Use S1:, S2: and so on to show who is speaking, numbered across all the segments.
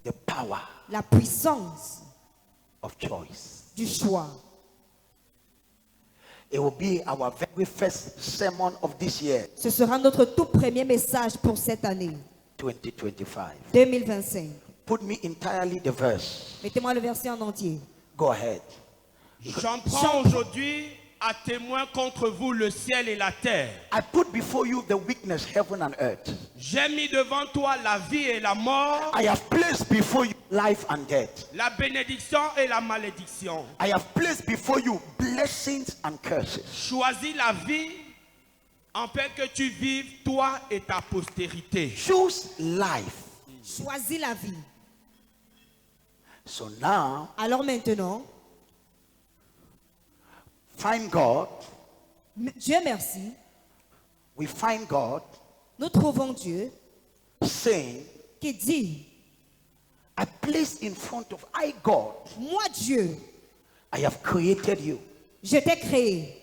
S1: the power
S2: la puissance
S1: of choice.
S2: du choix.
S1: It will be our very first sermon of this year,
S2: Ce sera notre tout premier message pour cette année
S1: 2025.
S2: 2025.
S1: Put me entirely the verse.
S2: Mettez-moi le verset en entier.
S1: Go ahead.
S3: J'en prends aujourd'hui à témoin contre vous le ciel et la terre.
S1: I put before you the weakness, heaven and earth.
S3: J'ai mis devant toi la vie et la mort,
S1: I have placed before you life and death.
S3: la bénédiction et la malédiction.
S1: I have placed before you blessings and curses.
S3: Choisis la vie afin que tu vives toi et ta postérité.
S1: Choose life.
S2: Choisis la vie.
S1: So now,
S2: Alors maintenant,
S1: find God.
S2: Dieu merci,
S1: We find God
S2: nous trouvons Dieu
S1: saying,
S2: qui dit,
S1: I place in front of I, God,
S2: moi Dieu,
S1: I have created you.
S2: je t'ai créé.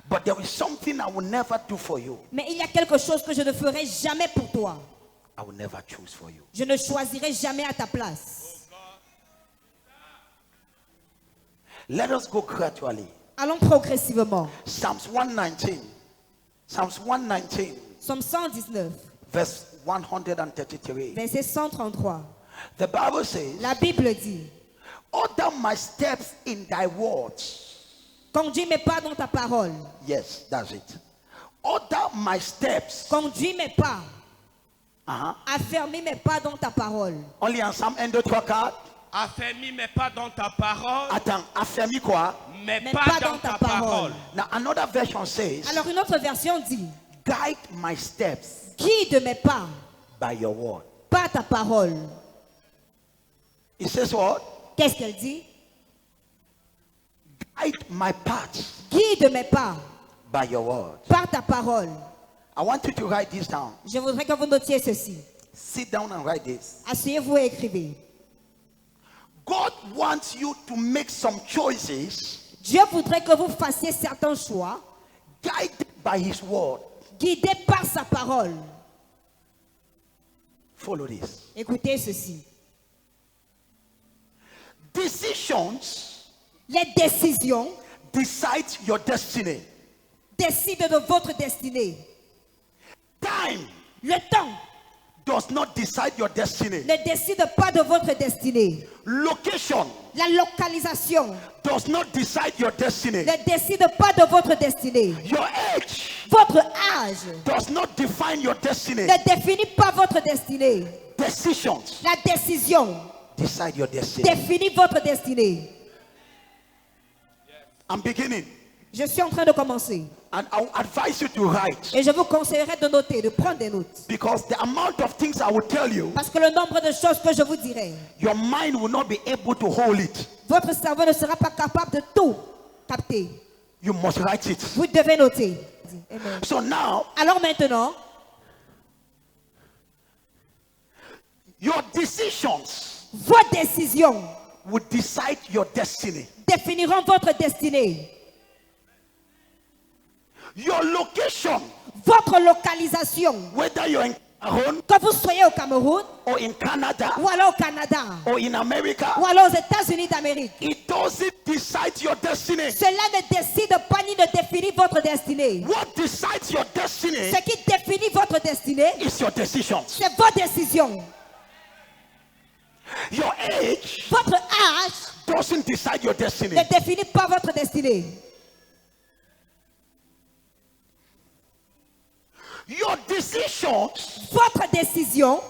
S1: But there is something I will never do for you.
S2: Mais il y a quelque chose que je ne ferai jamais pour toi.
S1: I will never choose for you.
S2: Je ne choisirai jamais à ta place.
S1: Let us go gradually.
S2: Allons progressivement.
S1: Psalms 119. Psalms 119,
S2: Psaume 119,
S1: verse 133.
S2: verset 133.
S1: The Bible says,
S2: La Bible dit,
S1: order my steps in thy words.
S2: conduis mes pas dans ta parole.
S1: Yes, that's it. Order my steps.
S2: Conduis mes pas.
S1: Uh-huh.
S2: Affermis mes pas dans ta parole.
S1: Only en Psalm 1, 2, 3, 4.
S3: Affermis mes pas dans ta parole,
S1: Attends, affermis quoi?
S3: mes
S2: Mais
S3: pas dans ta parole.
S1: Now another version says,
S2: Alors une autre version dit,
S1: guide my steps
S2: guide mes pas,
S1: by your word.
S2: pas ta parole.
S1: It says what?
S2: Qu'est-ce qu'elle dit?
S1: Guide my path
S2: Guide mes pas,
S1: by your word.
S2: par ta parole.
S1: I want you to write this down.
S2: Je voudrais que vous notiez ceci.
S1: Sit down and write this.
S2: Asseyez-vous et écrivez.
S1: God wants you to make some choices
S2: Dieu voudrait que vous fassiez certains choix,
S1: guided by his word.
S2: guidés par sa parole.
S1: Follow this.
S2: Écoutez ceci.
S1: Decisions
S2: Les décisions
S1: decide your destiny.
S2: décident de votre destinée.
S1: Time
S2: Le temps
S1: does not decide your destiny.
S2: ne décide pas de votre destinée.
S1: Location
S2: La localisation
S1: does not decide your destiny.
S2: ne décide pas de votre destinée.
S1: Your age
S2: Votre âge
S1: does not define your destiny.
S2: ne définit pas votre destinée.
S1: Decisions
S2: La décision
S1: decide your destiny.
S2: définit votre destinée.
S1: I'm beginning,
S2: Je suis en train de commencer.
S1: and I will advise you to write,
S2: Et je vous conseillerais de noter, de prendre des notes.
S1: because the amount of things I will tell you,
S2: Parce que le nombre de choses que je vous dirai,
S1: your mind will not be able to hold it.
S2: votre cerveau ne sera pas capable de tout capter.
S1: You must write it.
S2: Vous devez noter. Amen.
S1: So now,
S2: Alors maintenant,
S1: your decisions
S2: vos décisions
S1: will decide your destiny.
S2: définiront votre destinée.
S1: Your location,
S2: Votre localisation,
S1: whether you're in Cameroon
S2: que vous soyez au Cameroun,
S1: or in Canada
S2: ou alors au Canada,
S1: or in America,
S2: ou alors aux États-Unis d'Amérique,
S1: it doesn't decide your destiny.
S2: cela ne décide pas ni ne définit votre destinée.
S1: What decides your destiny
S2: Ce qui définit votre destinée,
S1: is your decisions.
S2: c'est vos décisions.
S1: Your age
S2: Votre âge
S1: doesn't decide your destiny.
S2: ne définit pas votre destinée.
S1: Your decisions,
S2: Votre décision,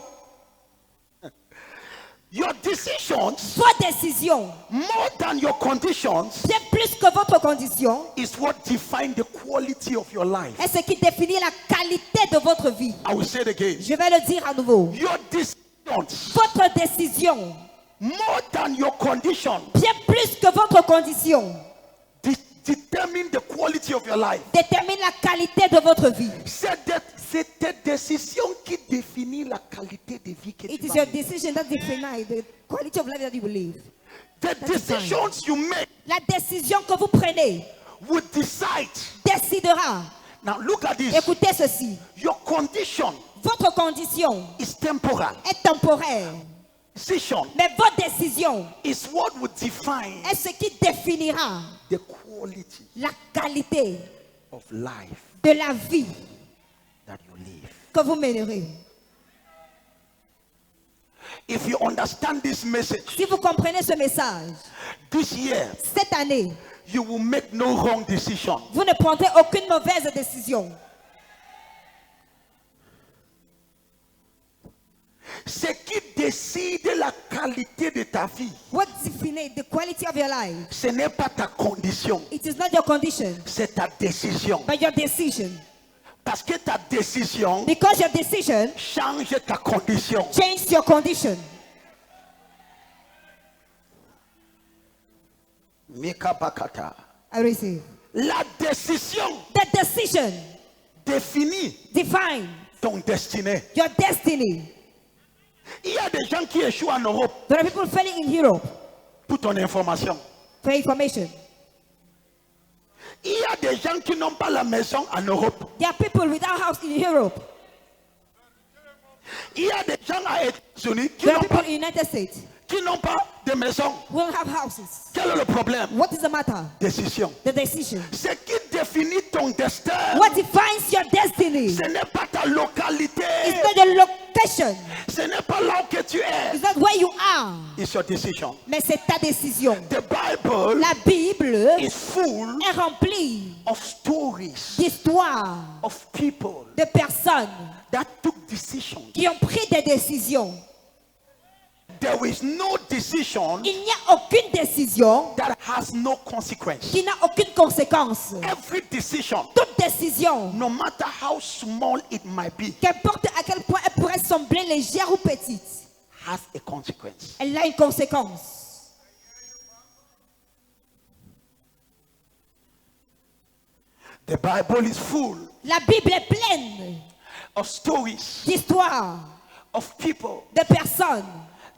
S1: your decisions,
S2: vos décisions,
S1: more than your conditions,
S2: bien plus que votre condition,
S1: is what define the quality of your life.
S2: est ce qui définit la qualité de votre vie.
S1: I will say it again.
S2: Je vais le dire à nouveau.
S1: Your decisions,
S2: Votre décision,
S1: more than your condition,
S2: bien plus que votre condition,
S1: determine the quality of your life.
S2: détermine la qualité de votre vie.
S1: C'est ta décision qui définit la qualité de vie que
S2: It
S1: tu
S2: is
S1: vas
S2: your
S1: vivre.
S2: decision that defines the quality of life that you will live.
S1: The decisions you make
S2: La décision que vous prenez
S1: will decide.
S2: décidera.
S1: Now look at this.
S2: Écoutez ceci.
S1: Your condition
S2: Votre condition
S1: is temporal.
S2: est temporaire.
S1: decision
S2: Mais votre décision
S1: is what would define
S2: est ce qui définira
S1: the quality
S2: la qualité
S1: of life
S2: de la vie
S1: that you live.
S2: que vous mènerez.
S1: If you understand this message,
S2: Si vous comprenez ce message,
S1: this year
S2: cette année,
S1: you will make no wrong decision.
S2: vous ne prendrez aucune mauvaise décision.
S1: Ce qui décide la qualité de ta vie,
S2: What defines the quality of your life?
S1: ce n'est pas ta condition,
S2: It is not your condition,
S1: c'est ta décision.
S2: but your decision.
S1: Parce que ta décision
S2: Because your decision
S1: change ta condition.
S2: changed your condition.
S1: Mika Bakata.
S2: I receive.
S1: La décision
S2: The decision
S1: définit
S2: defines
S1: ton destinée.
S2: your destiny.
S1: Il y a des gens qui échouent en Europe,
S2: There are people failing in Europe.
S1: pour ton information.
S2: For information,
S1: Il y a des gens qui n'ont pas la maison en Europe.
S2: there are people without house in Europe.
S1: Il y a des gens aux États-Unis qui
S2: There are
S1: n'ont
S2: people
S1: pas,
S2: in the United States
S1: de maison.
S2: who don't have houses.
S1: Quel est le problème?
S2: What is the matter?
S1: Décision.
S2: The decision.
S1: Ce qui définit ton destin,
S2: What defines your destiny?
S1: ce n'est pas ta localité.
S2: It's not the location.
S1: Ce n'est pas là que tu es.
S2: It's not where you are.
S1: It's your decision.
S2: Mais c'est ta décision.
S1: The Bible
S2: La Bible
S1: is full
S2: est remplie
S1: of stories
S2: d'histoires
S1: of people
S2: de personnes
S1: that took decisions.
S2: qui ont pris des décisions.
S1: There is no decision
S2: Il n'y a aucune décision
S1: that has no consequence.
S2: qui n'a aucune conséquence.
S1: Every decision,
S2: Toute décision,
S1: no matter how small it might be,
S2: qu'importe à quel point elle pourrait sembler légère ou petite,
S1: has a consequence.
S2: elle a une conséquence.
S1: The Bible is full
S2: La Bible est pleine
S1: of stories
S2: d'histoires
S1: of people
S2: de personnes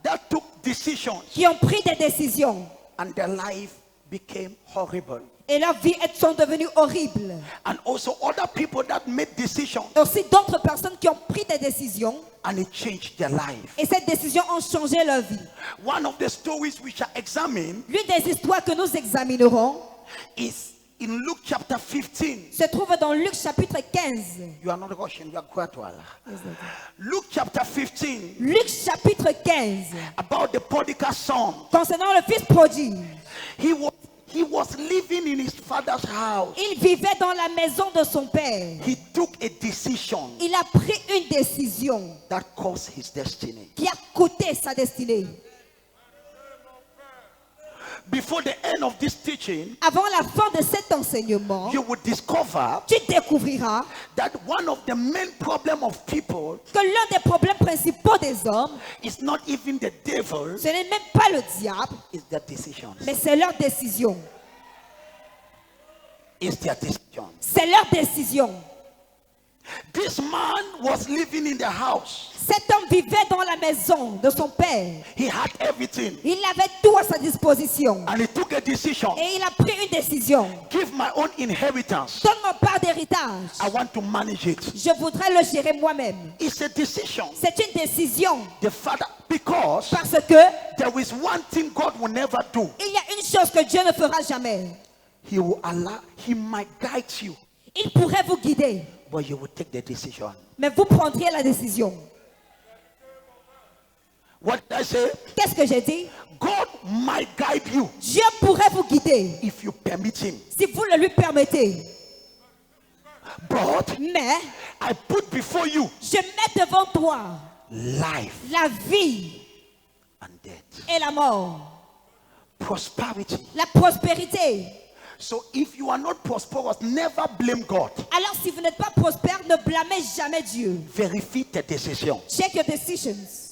S1: that took decisions
S2: qui ont pris des décisions
S1: and their life became horrible.
S2: et leurs vies sont devenues horribles.
S1: And also other people that made decisions
S2: Et aussi d'autres personnes qui ont pris des décisions
S1: and it changed their life.
S2: et ces décisions ont changé leur vie.
S1: One of the stories we shall examine
S2: L'une des histoires que nous examinerons
S1: is in Luke chapter 15.
S2: se trouve dans Luc chapitre 15.
S1: You are not rushing, you are gradual. Luke chapter 15,
S2: Luc chapitre 15,
S1: about the prodigal son.
S2: concernant le fils prodigue.
S1: He was living in his father's house.
S2: Il vivait dans la maison de son père.
S1: He took a decision
S2: Il a pris une décision
S1: that caused his destiny.
S2: qui a coûté sa destinée.
S1: Before the end of this teaching,
S2: Avant la fin de cet enseignement,
S1: you will discover
S2: tu découvriras
S1: that one of the main problems of people
S2: que l'un des problèmes principaux des hommes,
S1: is not even the devil,
S2: ce n'est même pas le diable,
S1: it's their decisions.
S2: mais c'est leur décision.
S1: It's their decision.
S2: C'est leur décision.
S1: This man was living in the house.
S2: Cet homme vivait dans la maison de son père.
S1: He had everything.
S2: Il avait tout à sa disposition.
S1: And he took a decision.
S2: Et il a pris une décision.
S1: Give my own inheritance.
S2: Donne-moi part d'héritage.
S1: I want to manage it.
S2: Je voudrais le gérer moi-même.
S1: It's a decision.
S2: C'est une décision.
S1: The father, because
S2: Parce que
S1: there is one thing God will never do.
S2: il y a une chose que Dieu ne fera jamais.
S1: He will allow, he might guide you,
S2: Il pourrait vous guider,
S1: but you will take the decision.
S2: mais vous prendriez la décision.
S1: What did I say?
S2: Qu'est-ce que j'ai dit?
S1: God might guide you
S2: Dieu pourrait vous guider
S1: if you permit him.
S2: si vous le lui permettez.
S1: But
S2: Mais
S1: I put before you
S2: je mets devant toi
S1: life
S2: la vie
S1: and death,
S2: et la mort,
S1: prosperity.
S2: la prospérité.
S1: So if you are not prosperous, never blame God.
S2: Alors si vous n'êtes pas prospère, ne blâmez jamais Dieu.
S1: Verify the decision.
S2: Check your decisions.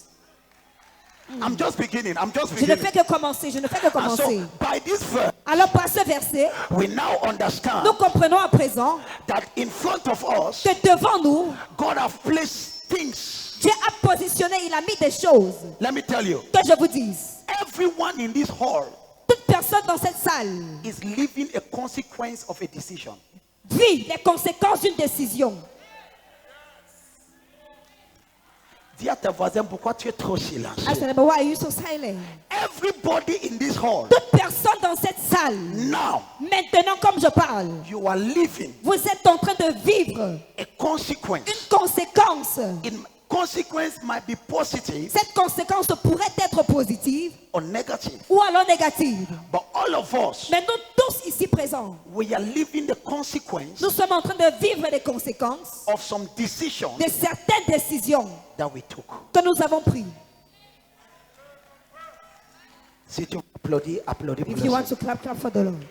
S1: I'm just beginning. I'm just
S2: Je ne
S1: beginning.
S2: fais que commencer, je ne fais que
S1: And so
S2: commencer.
S1: by this verse,
S2: Alors par ce verset,
S1: we now understand
S2: nous comprenons à présent
S1: that in front of us,
S2: que devant nous,
S1: God have placed things.
S2: Dieu a positionné, il a mis des choses.
S1: Let me tell you,
S2: Que je vous dise,
S1: everyone in this hall
S2: toute personne dans cette salle
S1: is living a consequence of a decision.
S2: vit les conséquences d'une décision.
S1: Dis à tes voisins pourquoi tu es trop silencieux.
S2: Ask your neighbor, why are you so silent?
S1: Everybody in this hall,
S2: Toute personne dans cette salle,
S1: now
S2: maintenant comme je parle,
S1: you are living
S2: vous êtes en train de vivre
S1: a consequence.
S2: une conséquence.
S1: Consequence might be positive
S2: Cette conséquence pourrait être positive
S1: or negative.
S2: ou alors négative.
S1: But all of us,
S2: Mais nous tous ici présents,
S1: we are living the consequence
S2: nous sommes en train de vivre les conséquences
S1: of some decisions
S2: de certaines décisions
S1: that we took.
S2: que nous avons prises.
S1: Si tu applaudis, applaudis pour
S2: If
S1: le
S2: you want
S1: Seigneur.
S2: to clap, clap for the Lord.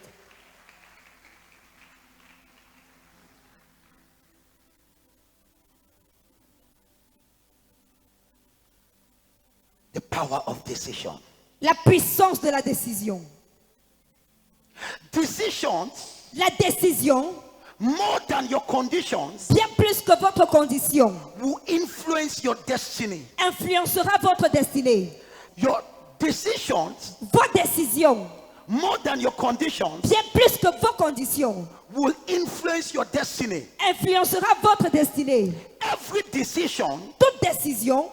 S1: The power of decision.
S2: La puissance de la décision.
S1: Decisions,
S2: La décision,
S1: more than your conditions,
S2: bien plus que votre condition,
S1: will influence your destiny.
S2: influencera votre destinée.
S1: Your decisions,
S2: Vos décisions,
S1: more than your conditions,
S2: bien plus que vos conditions,
S1: will influence your destiny.
S2: influencera votre destinée.
S1: Every decision
S2: Toute décision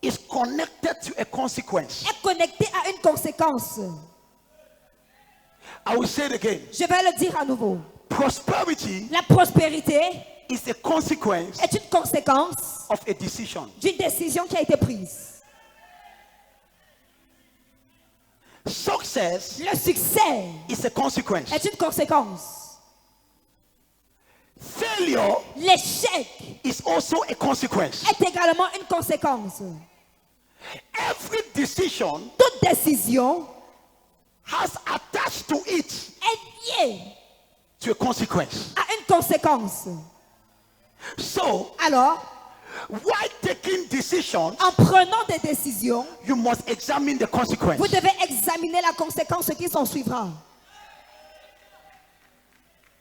S1: is connected to a consequence.
S2: est connectée à une conséquence.
S1: I will say it again.
S2: Je vais le dire à nouveau.
S1: Prosperity
S2: La prospérité
S1: is a consequence
S2: est une conséquence
S1: of a decision.
S2: d'une décision qui a été prise.
S1: Success
S2: Le succès
S1: is a consequence.
S2: est une conséquence.
S1: Failure
S2: L'échec
S1: is also a consequence.
S2: est également une conséquence.
S1: Every decision
S2: Toute décision
S1: has attached to it
S2: est liée
S1: to a consequence.
S2: à une conséquence.
S1: So,
S2: Alors,
S1: while taking decisions,
S2: en prenant des décisions,
S1: you must examine the consequence.
S2: vous devez examiner la conséquence qui s'en suivra.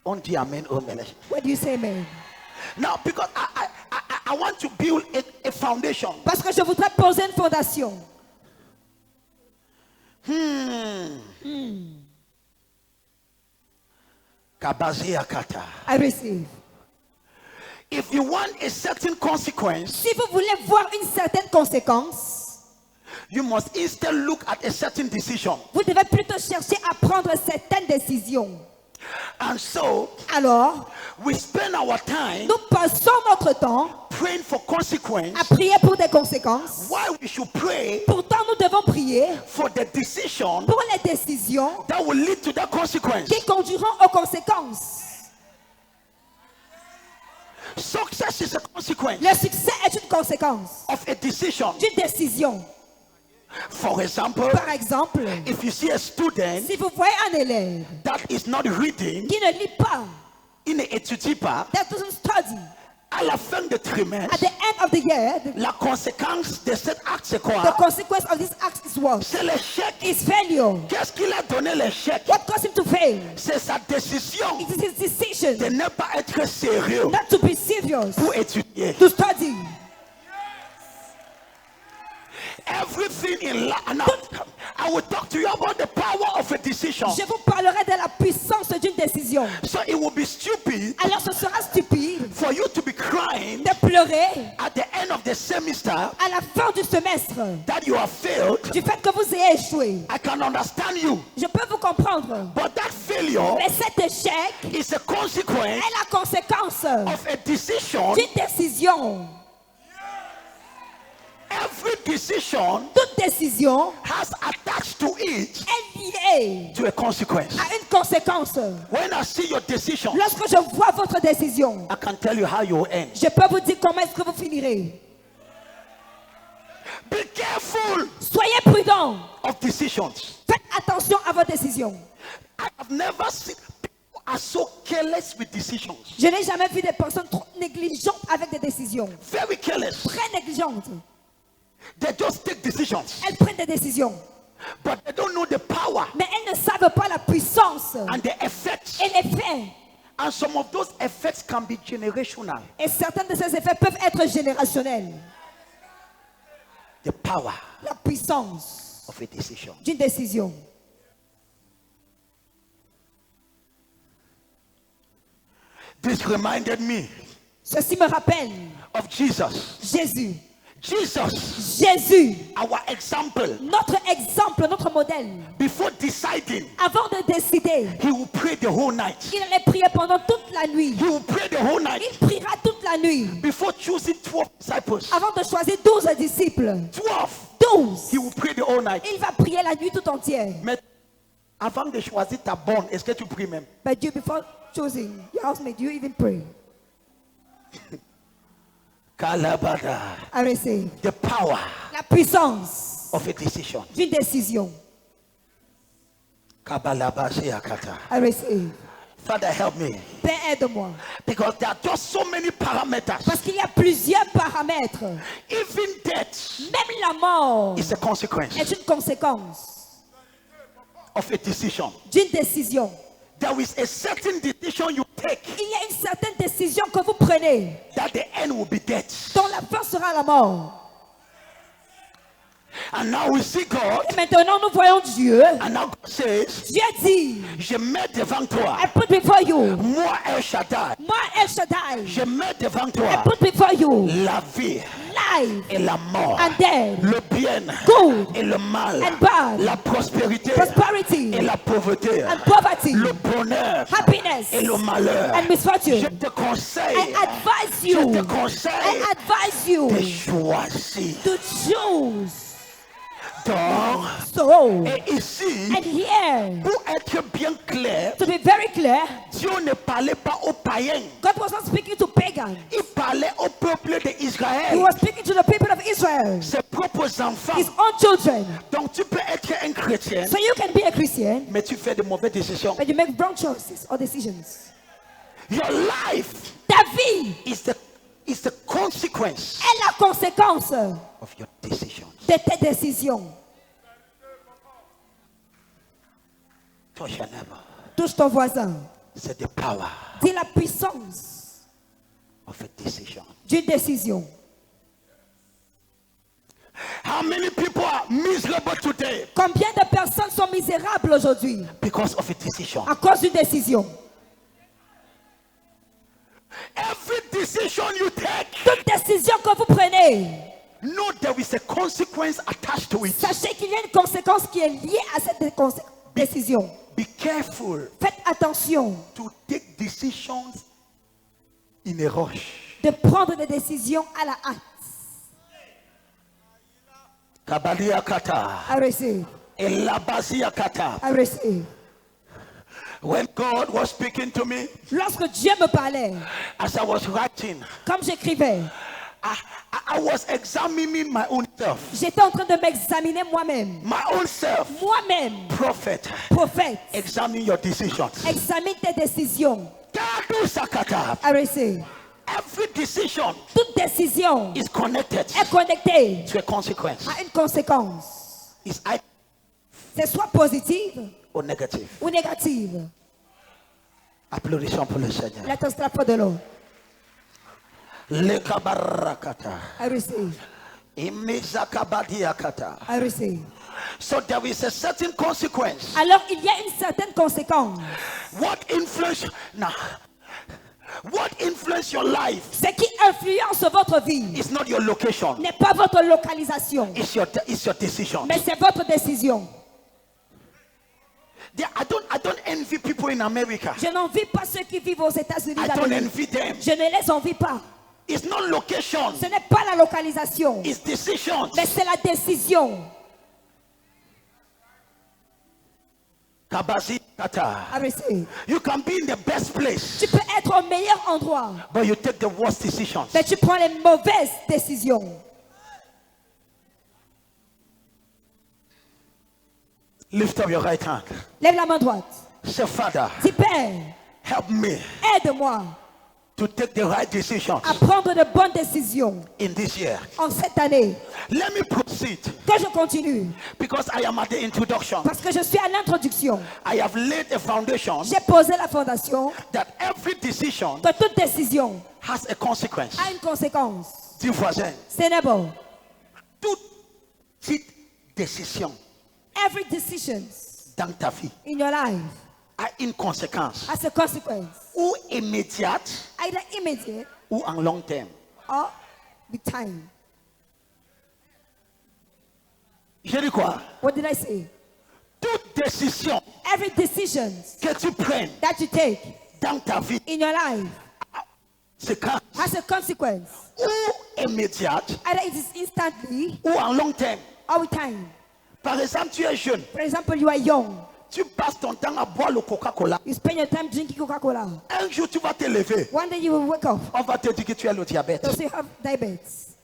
S1: On dit amen, amen.
S2: What do you say, amen?
S1: Now, because I want to build a foundation.
S2: Parce que je voudrais poser une fondation.
S1: Kabazi akata.
S2: I receive.
S1: If you want a certain consequence,
S2: Si vous voulez voir une certaine conséquence,
S1: you must instead look at a certain decision.
S2: vous devez plutôt chercher à prendre certaines décisions.
S1: And so,
S2: Alors,
S1: we spend our time
S2: nous passons notre temps
S1: praying for consequence,
S2: à prier pour des conséquences.
S1: while we should pray
S2: Pourtant, nous devons prier
S1: for the decision
S2: pour les décisions
S1: that will lead to that consequence.
S2: qui conduiront aux conséquences.
S1: Success is a consequence
S2: Le succès est une conséquence
S1: of a decision.
S2: d'une décision.
S1: For example,
S2: Par exemple,
S1: if you see a student
S2: si vous voyez un élève
S1: that is not reading,
S2: qui ne lit pas,
S1: il n'étudie pas,
S2: that doesn't study,
S1: à la fin de trimestre,
S2: at the end of the year,
S1: la conséquence de cet acte c'est
S2: the
S1: quoi?
S2: consequence of this act is what?
S1: C'est l'échec.
S2: Is failure.
S1: Qu'est-ce qui a donné l'échec?
S2: What caused him to fail?
S1: C'est sa décision
S2: It is his decision
S1: de ne pas être sérieux
S2: not to be serious,
S1: pour étudier.
S2: to study.
S1: Everything in life. Now, I will talk to you about the power of a decision.
S2: Je vous parlerai de la puissance d'une décision.
S1: So it will be stupid
S2: Alors ce sera stupide
S1: for you to be crying
S2: de pleurer
S1: at the end of the semester
S2: à la fin du semestre
S1: that you have failed.
S2: du fait que vous ayez échoué.
S1: I can understand you.
S2: Je peux vous comprendre.
S1: But that failure
S2: Mais cet échec
S1: is a consequence
S2: est la conséquence
S1: of a decision.
S2: d'une décision.
S1: Every decision
S2: Toute décision
S1: has attached to it
S2: est liée
S1: to a consequence.
S2: à une conséquence.
S1: When I see your decision,
S2: Lorsque je vois votre décision,
S1: I can tell you how you will end.
S2: je peux vous dire comment est-ce que vous finirez.
S1: Be careful
S2: Soyez prudents.
S1: of decisions.
S2: Faites attention à vos décisions.
S1: I have never seen people are so careless with decisions.
S2: Je n'ai jamais vu des personnes trop négligentes avec des décisions.
S1: Very careless.
S2: Très négligentes.
S1: They just take decisions,
S2: Elles prennent des décisions.
S1: but they don't know the power
S2: Mais elles ne savent pas la puissance
S1: and the effects.
S2: et l'effet.
S1: And some of those effects can be generational.
S2: Et certains de ces effets peuvent être générationnels.
S1: The power
S2: La puissance
S1: of a decision.
S2: d'une décision.
S1: This reminded me
S2: Ceci me rappelle
S1: of Jesus.
S2: Jésus.
S1: Jesus,
S2: Jésus,
S1: our example,
S2: notre exemple, notre modèle,
S1: before deciding,
S2: avant de décider,
S1: he will pray the whole night.
S2: il allait prier pendant toute la nuit.
S1: He will pray the whole night
S2: Il priera toute la nuit
S1: before choosing 12 disciples.
S2: avant de choisir 12 disciples.
S1: 12.
S2: 12.
S1: He will pray the whole night.
S2: Il va prier la nuit tout entière.
S1: Mais avant de choisir ta bonne, est-ce que tu pries même?
S2: But you, before choosing your housemate, you even pray.
S1: Kalabada.
S2: I receive
S1: The power
S2: la puissance
S1: of a decision.
S2: d'une décision.
S1: Kabalabashiakata.
S2: I receive.
S1: Father, help me.
S2: Père, aide-moi.
S1: Because there are just so many parameters.
S2: Parce qu'il y a plusieurs paramètres.
S1: Even death
S2: Même la mort
S1: is a consequence
S2: est une conséquence
S1: of a decision.
S2: d'une décision.
S1: There is a certain decision you take
S2: Il y a une certaine décision que vous prenez
S1: that the end will be death.
S2: dont la fin sera la mort.
S1: And now we see God,
S2: Et maintenant, nous voyons Dieu.
S1: and now God says,
S2: Dieu dit,
S1: je mets devant toi,
S2: I put before you,
S1: moi El Shaddai,
S2: moi El Shaddai,
S1: je mets devant
S2: I
S1: toi
S2: put before you
S1: la vie
S2: life
S1: et la mort,
S2: and death,
S1: le bien
S2: good
S1: et le mal,
S2: and bad,
S1: la prospérité
S2: prosperity
S1: et la pauvreté,
S2: and poverty,
S1: le bonheur
S2: happiness
S1: et le malheur.
S2: and misfortune.
S1: Je te conseille,
S2: I advise
S1: je
S2: you,
S1: te conseille
S2: I advise you
S1: de choisir.
S2: to choose.
S1: Donc,
S2: So,
S1: et ici,
S2: and here,
S1: pour être bien clair,
S2: to be very clear,
S1: Dieu ne parlait pas aux païens,
S2: God was not speaking to pagans.
S1: il parlait au peuple
S2: He
S1: d'Israël,
S2: was speaking to the people of Israel,
S1: ses propres enfants.
S2: his own children.
S1: Donc tu peux être un chrétien,
S2: So you can be a Christian,
S1: mais tu fais de mauvaises décisions.
S2: but you make wrong choices or decisions.
S1: Your life
S2: Ta vie
S1: is the consequence
S2: est la conséquence
S1: of your decisions.
S2: de tes décisions.
S1: Touch your neighbor.
S2: Touche ton voisin.
S1: C'est the power
S2: C'est la puissance
S1: of a decision.
S2: d'une décision.
S1: How many people are miserable today
S2: Combien de personnes sont misérables aujourd'hui
S1: because of a decision?
S2: à cause d'une décision?
S1: Every decision you take,
S2: Toute décision que vous prenez,
S1: know there is a consequence attached to it.
S2: sachez qu'il y a une conséquence qui est liée à cette décision.
S1: Be careful
S2: Faites attention
S1: to take decisions in a rush.
S2: de prendre des décisions à la hâte.
S1: Kabaliakata,
S2: I receive.
S1: Elabasiakata.
S2: I receive.
S1: When God was speaking to me,
S2: Lorsque Dieu me parlait,
S1: as I was writing,
S2: comme j'écrivais,
S1: I was examining my own self.
S2: j'étais en train de m'examiner moi-même.
S1: My own self.
S2: Moi-même,
S1: Prophet,
S2: prophète,
S1: examine your decisions.
S2: examine tes décisions.
S1: Kadu Sakata.
S2: I receive.
S1: Every decision
S2: Toute décision
S1: is connected
S2: est connectée
S1: to a consequence.
S2: à une conséquence.
S1: Is either
S2: C'est soit positive
S1: or negative.
S2: ou négative.
S1: Applaudissons pour le Seigneur.
S2: Let us clap for the Lord.
S1: Le kabarakata.
S2: I receive.
S1: Imizakabadiakata.
S2: I receive.
S1: So there is a certain consequence.
S2: Alors il y a une certaine conséquence.
S1: What influence now? What influence your life
S2: Ce qui influence votre vie
S1: is not your location.
S2: n'est pas votre localisation,
S1: It's your decision.
S2: mais c'est votre décision.
S1: I don't envy people in America.
S2: Je n'envie pas ceux qui vivent aux États-Unis
S1: I don't
S2: d'Amérique.
S1: envy them.
S2: Je ne les envie pas.
S1: It's not location.
S2: Ce n'est pas la localisation,
S1: It's decisions.
S2: mais c'est la décision.
S1: Kabasi kata.
S2: I receive.
S1: You can be in the best place,
S2: Tu peux être au meilleur endroit,
S1: but you take the worst decisions.
S2: mais tu prends les mauvaises décisions.
S1: Lift up your right hand.
S2: Lève la main droite.
S1: Say, Father,
S2: Dis, Père,
S1: help me
S2: aide-moi
S1: to take the right decisions
S2: à prendre de bonnes décisions
S1: in this year.
S2: en cette année.
S1: Let me proceed
S2: Que je continue,
S1: because I am at the introduction.
S2: parce que je suis à l'introduction.
S1: I have laid a foundation
S2: J'ai posé la fondation
S1: that every decision
S2: que toute décision
S1: has a consequence.
S2: a une conséquence.
S1: Dis voisin,
S2: Sénébo,
S1: toute petite décision
S2: every decision
S1: dans ta vie
S2: in your life
S1: a une conséquence,
S2: has a consequence,
S1: ou immédiate
S2: either immediate
S1: ou en long terme.
S2: or with time.
S1: J'ai dit quoi?
S2: What did I say?
S1: Toute décision
S2: Every decision
S1: que tu prennes
S2: that you take
S1: dans ta vie,
S2: in your life
S1: c'est quand
S2: has a consequence.
S1: ou immédiate
S2: Either it is instantly
S1: ou en long terme.
S2: or with time.
S1: Par exemple, tu es jeune,
S2: For example, you are young.
S1: tu passes ton temps à boire le Coca-Cola.
S2: You spend your time drinking Coca-Cola.
S1: Un jour, tu vas te lever.
S2: One day you will wake up.
S1: On va te dire que tu as le diabète.
S2: They'll say you have diabetes.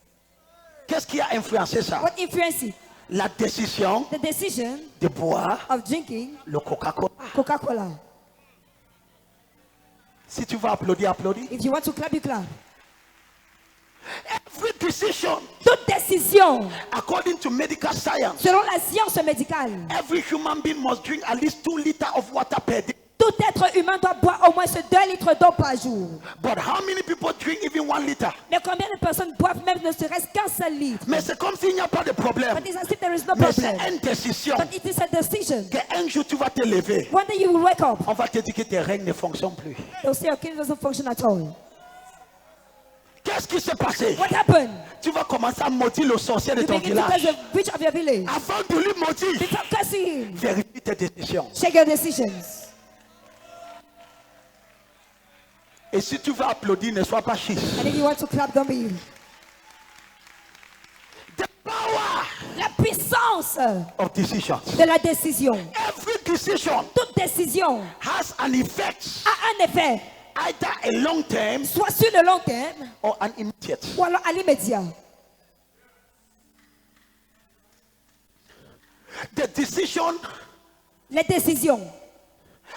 S1: Qu'est-ce qui a influencé ça?
S2: What influences it?
S1: La décision
S2: The decision
S1: de boire
S2: of drinking
S1: le Coca-Cola.
S2: Coca-Cola.
S1: Si tu vas applaudir, applaudis.
S2: If you want to clap, you clap.
S1: Every decision,
S2: Toute décision,
S1: according to medical science,
S2: selon la science médicale,
S1: every human being must drink at least 2 liters of water per day.
S2: tout être humain doit boire au moins 2 litres d'eau par jour.
S1: But how many people drink even 1 liter?
S2: Mais combien de personnes boivent même ne serait-ce qu'un seul litre?
S1: Mais c'est comme s'il n'y a pas de problème.
S2: But it's as if there is no
S1: Mais c'est
S2: problem.
S1: une décision
S2: But it is a decision.
S1: qu'un jour tu vas te lever.
S2: One day you will wake up.
S1: On va te dire que tes règles ne fonctionnent plus.
S2: They'll say your kidney doesn't function at all.
S1: Qu'est-ce qui s'est passé?
S2: What happened?
S1: Tu vas commencer à maudire le sorcier de
S2: You
S1: ton
S2: begin to curse
S1: village.
S2: the witch of your village.
S1: Avant de lui maudire,
S2: Before cursing him,
S1: vérifie tes décisions.
S2: check your decisions.
S1: Et si tu vas applaudir, ne sois pas chiche.
S2: And if you want to clap, don't be.
S1: The power
S2: La puissance
S1: of decisions.
S2: de la décision.
S1: Every decision
S2: Toute décision
S1: has an effect,
S2: a un effet,
S1: either a long term
S2: soit sur le long terme
S1: or an immediate.
S2: ou alors à l'immédiat.
S1: The decision,
S2: Les décisions.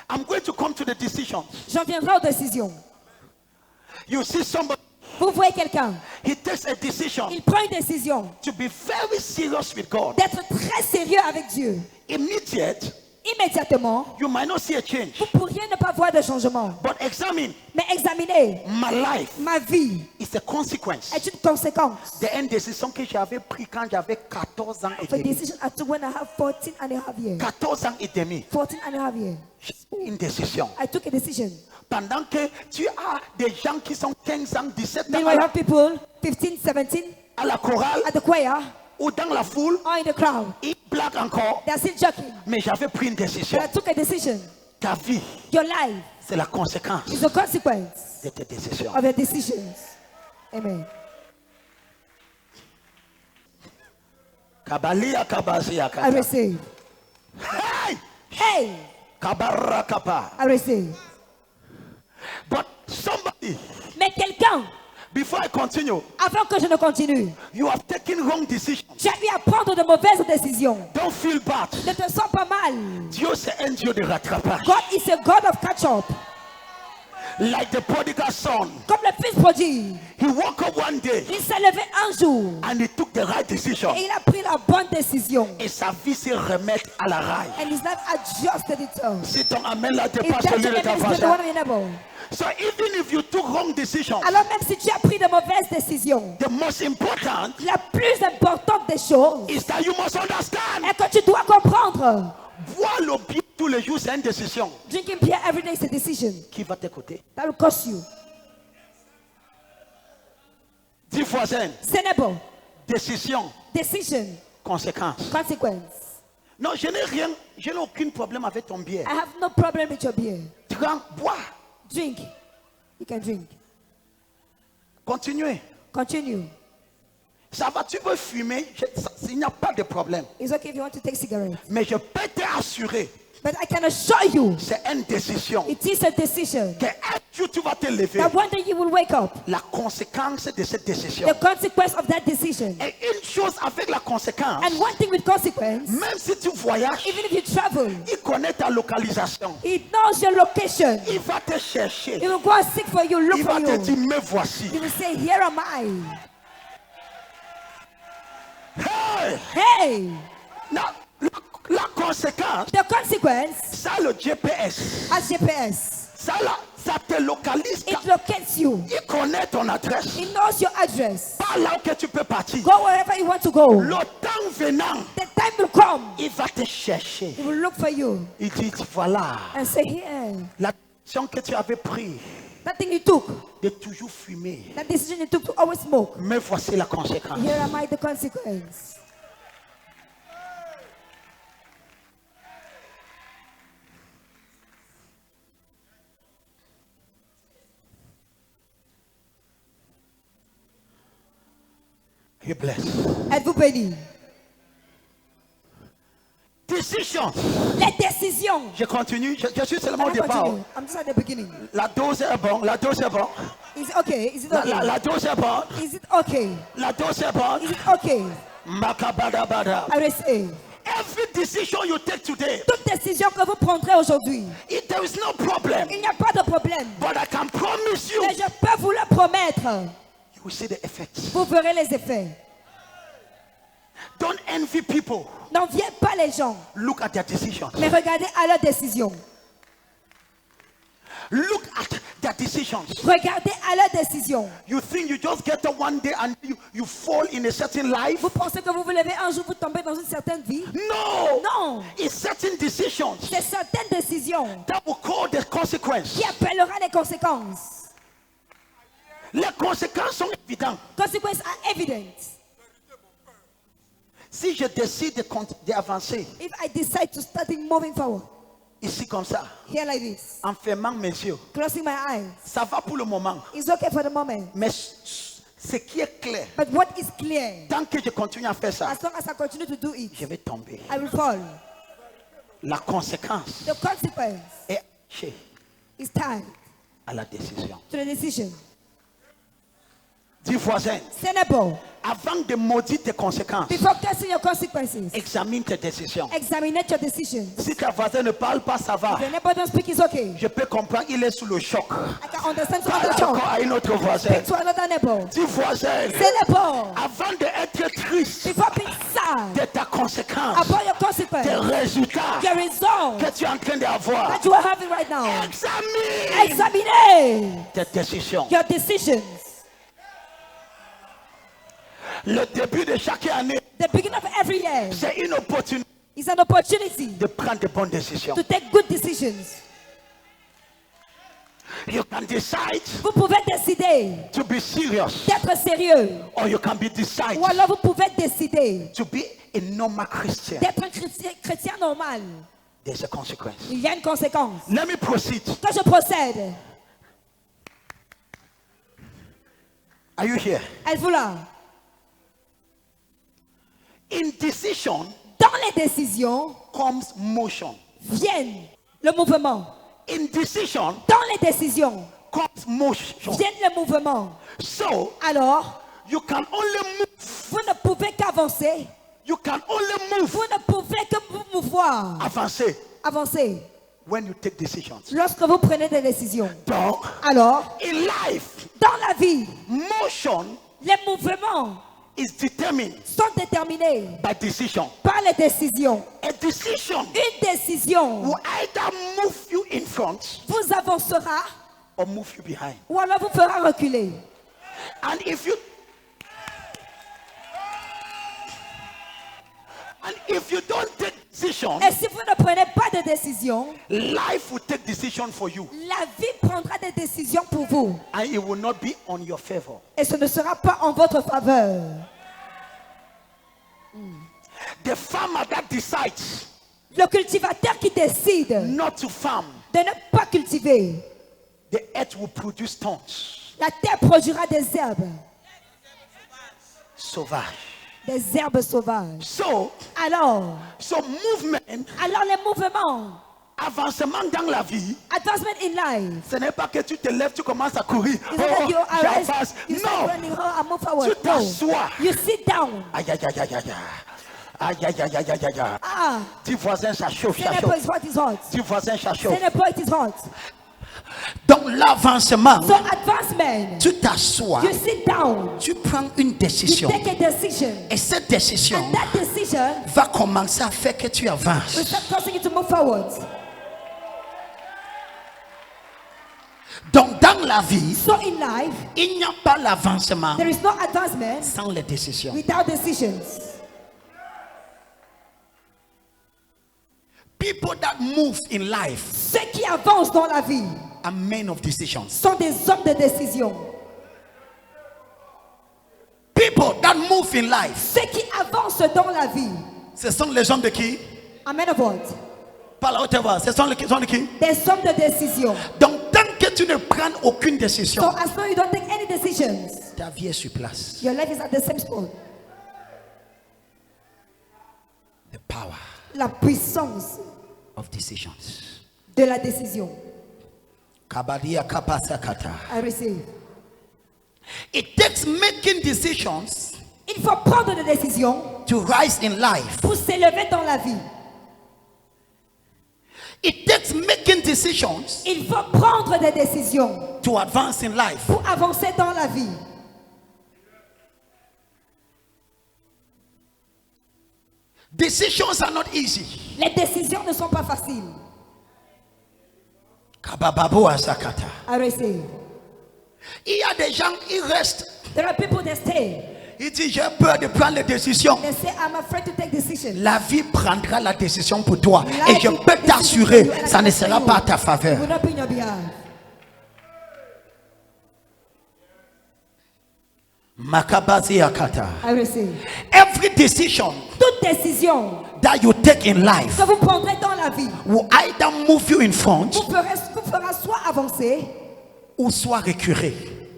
S1: I'm going to come to the decisions.
S2: J'en viendrai aux décisions.
S1: You see somebody,
S2: Vous voyez quelqu'un,
S1: he takes a decision
S2: il prend une décision
S1: to be very serious with God.
S2: d'être très sérieux avec Dieu.
S1: Immediate,
S2: Immédiatement,
S1: you might not see a change.
S2: vous pourriez ne pas voir de changement.
S1: But examine,
S2: Mais examinez,
S1: my life
S2: ma vie
S1: is a consequence
S2: est une conséquence.
S1: de une décision que j'avais prise quand j'avais 14 ans et
S2: Of a
S1: demi.
S2: decision I took when I have 14 and a half years.
S1: 14 ans et demi.
S2: 14 and a half years.
S1: Une décision.
S2: I took a decision.
S1: Pendant que tu as des gens qui sont 15 ans, 17 ans
S2: Meanwhile, you have people 15, 17
S1: à la chorale
S2: at the choir
S1: ou dans la foule,
S2: or in the crowd.
S1: ils blaguent encore.
S2: They are still joking.
S1: Mais j'avais pris une décision.
S2: But I took a decision.
S1: Ta vie,
S2: Your life
S1: c'est la conséquence
S2: is a consequence
S1: de tes décisions.
S2: of your decisions. Amen.
S1: Kabalia kabazia
S2: I
S1: kata.
S2: receive.
S1: Hey!
S2: Hey,
S1: Kabara kapa.
S2: I receive.
S1: But somebody,
S2: Mais quelqu'un,
S1: before I continue,
S2: avant que je ne continue,
S1: you have taken wrong decisions.
S2: j'ai eu à prendre de mauvaises décisions.
S1: Don't feel bad.
S2: Ne te sens pas mal.
S1: Dieu, c'est un Dieu de rattrapage.
S2: God is a God of catch-up.
S1: Like the prodigal son.
S2: Comme le fils prodigue,
S1: He woke up one day
S2: il s'est levé un jour
S1: and he took the right decision.
S2: et il a pris la bonne décision.
S1: Et sa vie se remet à la raille.
S2: And his life adjusted itself.
S1: Si ton amen là
S2: If
S1: dépasse
S2: that
S1: celui de
S2: your
S1: ta
S2: name is not the one
S1: voisin.
S2: of your neighbor.
S1: So even if you took wrong decisions,
S2: Alors même si tu as pris de mauvaises décisions,
S1: the most important
S2: la plus importante des choses
S1: is that you must understand.
S2: est que tu dois comprendre.
S1: Boire le bien tous les jours, c'est une décision.
S2: Drinking beer every day is a decision.
S1: Qui va t'écouter?
S2: That will cost you.
S1: Dis voisin,
S2: Say neighbor,
S1: décision,
S2: decision,
S1: conséquence.
S2: consequence.
S1: Non, je n'ai aucun problème avec ton bière.
S2: I have no problem with your beer.
S1: Prends, bois,
S2: Drink. You can drink.
S1: continuez.
S2: Continue.
S1: Ça va, tu veux fumer, il n'y a pas de problème.
S2: It's okay if you want to take cigarettes.
S1: Mais je peux t'assurer,
S2: But I can assure you,
S1: c'est une décision.
S2: it is a decision.
S1: Qu'un jour tu vas te lever.
S2: That one day you will wake up.
S1: La conséquence de cette décision.
S2: The consequence of that decision.
S1: Et une chose avec la conséquence,
S2: And one thing with consequence,
S1: même si tu voyages,
S2: even if you travel,
S1: il connaît ta localisation.
S2: he knows your location.
S1: Il va te chercher.
S2: He will go and seek for you, look
S1: Il
S2: for
S1: va te
S2: you.
S1: dire, me voici.
S2: He will say, here am I.
S1: Hey!
S2: Hey,
S1: La conséquence,
S2: the consequence
S1: ça le GPS.
S2: has GPS.
S1: Ça te localise.
S2: It locates you.
S1: Il connaît ton adresse.
S2: It knows your address.
S1: Pas là que tu peux partir.
S2: Go wherever you want to go.
S1: Le temps venant,
S2: The time will come.
S1: il va te chercher.
S2: He will look for you
S1: Il dit, voilà,
S2: and say, here,
S1: la décision que tu avais prise
S2: that thing you took,
S1: de toujours fumer.
S2: that decision you took to always smoke.
S1: Mais voici la conséquence.
S2: Here am I, the consequence.
S1: He bless.
S2: Êtes-vous béni?
S1: Decisions.
S2: Les décisions.
S1: Je continue. Je suis seulement au
S2: Allez,
S1: départ.
S2: continue. I'm just at the beginning.
S1: La dose est bonne. La dose est bonne.
S2: Is it okay? Is it
S1: La,
S2: okay?
S1: la, la dose est bonne.
S2: Is it okay?
S1: La dose est bonne.
S2: Is it okay?
S1: Makabadabada.
S2: I will say,
S1: Every decision you take today,
S2: toute décision que vous prendrez aujourd'hui,
S1: there is no problem.
S2: il n'y a pas de problème.
S1: But I can promise you,
S2: Mais je peux vous le promettre.
S1: you will see the effects.
S2: Vous verrez les effets.
S1: Don't envy people.
S2: N'enviez pas les gens,
S1: Look at their decisions.
S2: mais regardez à leurs décisions.
S1: Look at their decisions.
S2: Regardez à leurs décisions.
S1: You think you just get up one day and you fall in a certain life?
S2: Vous pensez que vous vous levez un jour, vous tombez dans une certaine vie?
S1: No.
S2: Non.
S1: It's certain decisions
S2: C'est certaines décisions
S1: that will cause the consequence.
S2: qui appellera les conséquences.
S1: Les conséquences sont évidentes.
S2: Consequences are evident.
S1: Si je décide d'avancer
S2: If I decide to start moving forward,
S1: ici comme ça,
S2: here like this,
S1: en fermant mes yeux,
S2: closing my eyes,
S1: ça va pour le moment.
S2: it's okay for the moment.
S1: Mais ce qui est clair,
S2: But what is clear,
S1: tant que je continue à faire ça,
S2: as long as I continue to do it,
S1: je vais tomber.
S2: I will fall.
S1: La conséquence
S2: The consequence
S1: est attachée
S2: is tied
S1: à la décision.
S2: to the decision.
S1: Dis voisin,
S2: Ce n'est bon.
S1: avant de maudire tes conséquences,
S2: Before casting your consequences,
S1: examine tes décisions.
S2: examine your decisions.
S1: Si ta voisin ne parle pas, ça va.
S2: If your neighbor don't speak, it's okay.
S1: Je peux comprendre, il est sous le choc.
S2: I can understand to
S1: Parle
S2: other
S1: encore
S2: talk.
S1: à un autre voisin.
S2: Speak to another neighbor.
S1: Dis voisin,
S2: Ce n'est bon.
S1: avant d'être triste
S2: Before being sad
S1: de ta conséquence,
S2: about your
S1: tes
S2: consequence,
S1: résultats
S2: your result
S1: que tu es en train d'avoir,
S2: that you are having right now,
S1: examine
S2: examine
S1: tes décisions.
S2: your decisions.
S1: Le début de chaque année,
S2: The beginning of every year
S1: c'est une opportunité
S2: is an opportunity
S1: de prendre de bonnes décisions.
S2: to take good decisions.
S1: You can decide
S2: Vous pouvez décider
S1: to be serious,
S2: d'être sérieux,
S1: or you can be decide
S2: ou alors vous pouvez décider
S1: to be a normal Christian.
S2: d'être un chrétien normal.
S1: There's a consequence.
S2: Il y a une conséquence.
S1: Let me proceed.
S2: Quand je procède,
S1: Are you here?
S2: êtes-vous là?
S1: In decision
S2: Dans les décisions
S1: comes motion.
S2: viennent le mouvement.
S1: In decision
S2: Dans les décisions
S1: comes motion.
S2: viennent le mouvement.
S1: So
S2: Alors,
S1: you can only move.
S2: vous ne pouvez qu'avancer.
S1: You can only move.
S2: Vous ne pouvez que vous mouvoir.
S1: Avancer
S2: Avancer
S1: when you take decisions.
S2: lorsque vous prenez des décisions.
S1: Donc,
S2: Alors,
S1: in life,
S2: dans la vie,
S1: motion
S2: les mouvements
S1: is determined
S2: sont déterminés
S1: by decision.
S2: par les décisions.
S1: A decision
S2: Une décision
S1: will either move you in front
S2: vous avancera
S1: or move you behind.
S2: ou alors vous fera reculer.
S1: And if you don't take decision,
S2: Et si vous ne prenez pas de décision,
S1: life will take decision for you,
S2: la vie prendra des décisions pour vous.
S1: and it will not be on your favor.
S2: Et ce ne sera pas en votre faveur.
S1: The farmer that decides
S2: Le cultivateur qui décide
S1: not to farm,
S2: de ne pas cultiver,
S1: the earth will produce thorns,
S2: la terre produira des herbes
S1: sauvage.
S2: des herbes sauvages.
S1: So
S2: Alors
S1: movement,
S2: les mouvements,
S1: avancement dans la vie,
S2: advancement in life,
S1: ce n'est pas que tu te lèves, tu commences à courir.
S2: is not that you arise,
S1: j'avance.
S2: you start
S1: Non,
S2: running and move forward.
S1: tu t'assois.
S2: You sit down.
S1: Aïe, aïe, aïe, aïe, aïe. Aïe, aïe, aïe, aïe, aïe, aïe.
S2: Ah,
S1: Dis voisin, ça chauffe, ça
S2: Senepo
S1: chauffe.
S2: is hot, is hot.
S1: Dis voisin, ça chauffe.
S2: Senepo, it is hot.
S1: Donc l'avancement,
S2: So advancement,
S1: tu t'assois,
S2: you sit down.
S1: tu prends une
S2: You
S1: décision.
S2: take a decision.
S1: Et cette décision
S2: And that decision
S1: va commencer à faire que tu
S2: will
S1: avances.
S2: start causing you to move forward.
S1: Donc dans la vie,
S2: So in life,
S1: il n'y a pas l'avancement
S2: there is no advancement
S1: sans les décisions.
S2: without decisions.
S1: People that move in life
S2: Ceux qui avancent dans la vie
S1: are men of decisions.
S2: sont des hommes de décision.
S1: People that move in life,
S2: Ceux qui avancent dans la vie,
S1: ce sont les hommes de qui?
S2: amen of what?
S1: Par la haute voix, ce sont les hommes de qui?
S2: Des hommes de décision.
S1: Donc tant que tu ne prends aucune
S2: So
S1: décision,
S2: as long as you don't take any decisions,
S1: ta vie est sur place.
S2: your life is at the same spot.
S1: power
S2: La puissance
S1: of decisions.
S2: de la décision.
S1: Kabadia kapasakata.
S2: I receive.
S1: It takes making decisions
S2: Il faut prendre des décisions
S1: to rise in life.
S2: pour s'élever dans la vie.
S1: It takes making decisions
S2: Il faut prendre des décisions
S1: to advance in life.
S2: pour avancer dans la vie.
S1: Decisions are not easy.
S2: Les décisions ne sont pas faciles.
S1: Kabababu asakata.
S2: I receive.
S1: Il y a des gens, ils restent.
S2: There are people that stay.
S1: Ils disent, j'ai peur de prendre les décisions.
S2: They say, I'm afraid to take decisions.
S1: La vie prendra la décision pour toi.
S2: Life
S1: Et je
S2: will
S1: peux
S2: take decisions
S1: t'assurer,
S2: for you, and I
S1: ça
S2: can
S1: ne
S2: tell
S1: sera
S2: you,
S1: pas à ta
S2: it
S1: faveur.
S2: will not be in your behalf.
S1: Makabazi akata.
S2: I receive.
S1: Every decision
S2: Toute décision
S1: that you take in life
S2: que vous prendrez dans la vie
S1: will either move you in front
S2: vous fera soit avancer,
S1: ou soit reculer.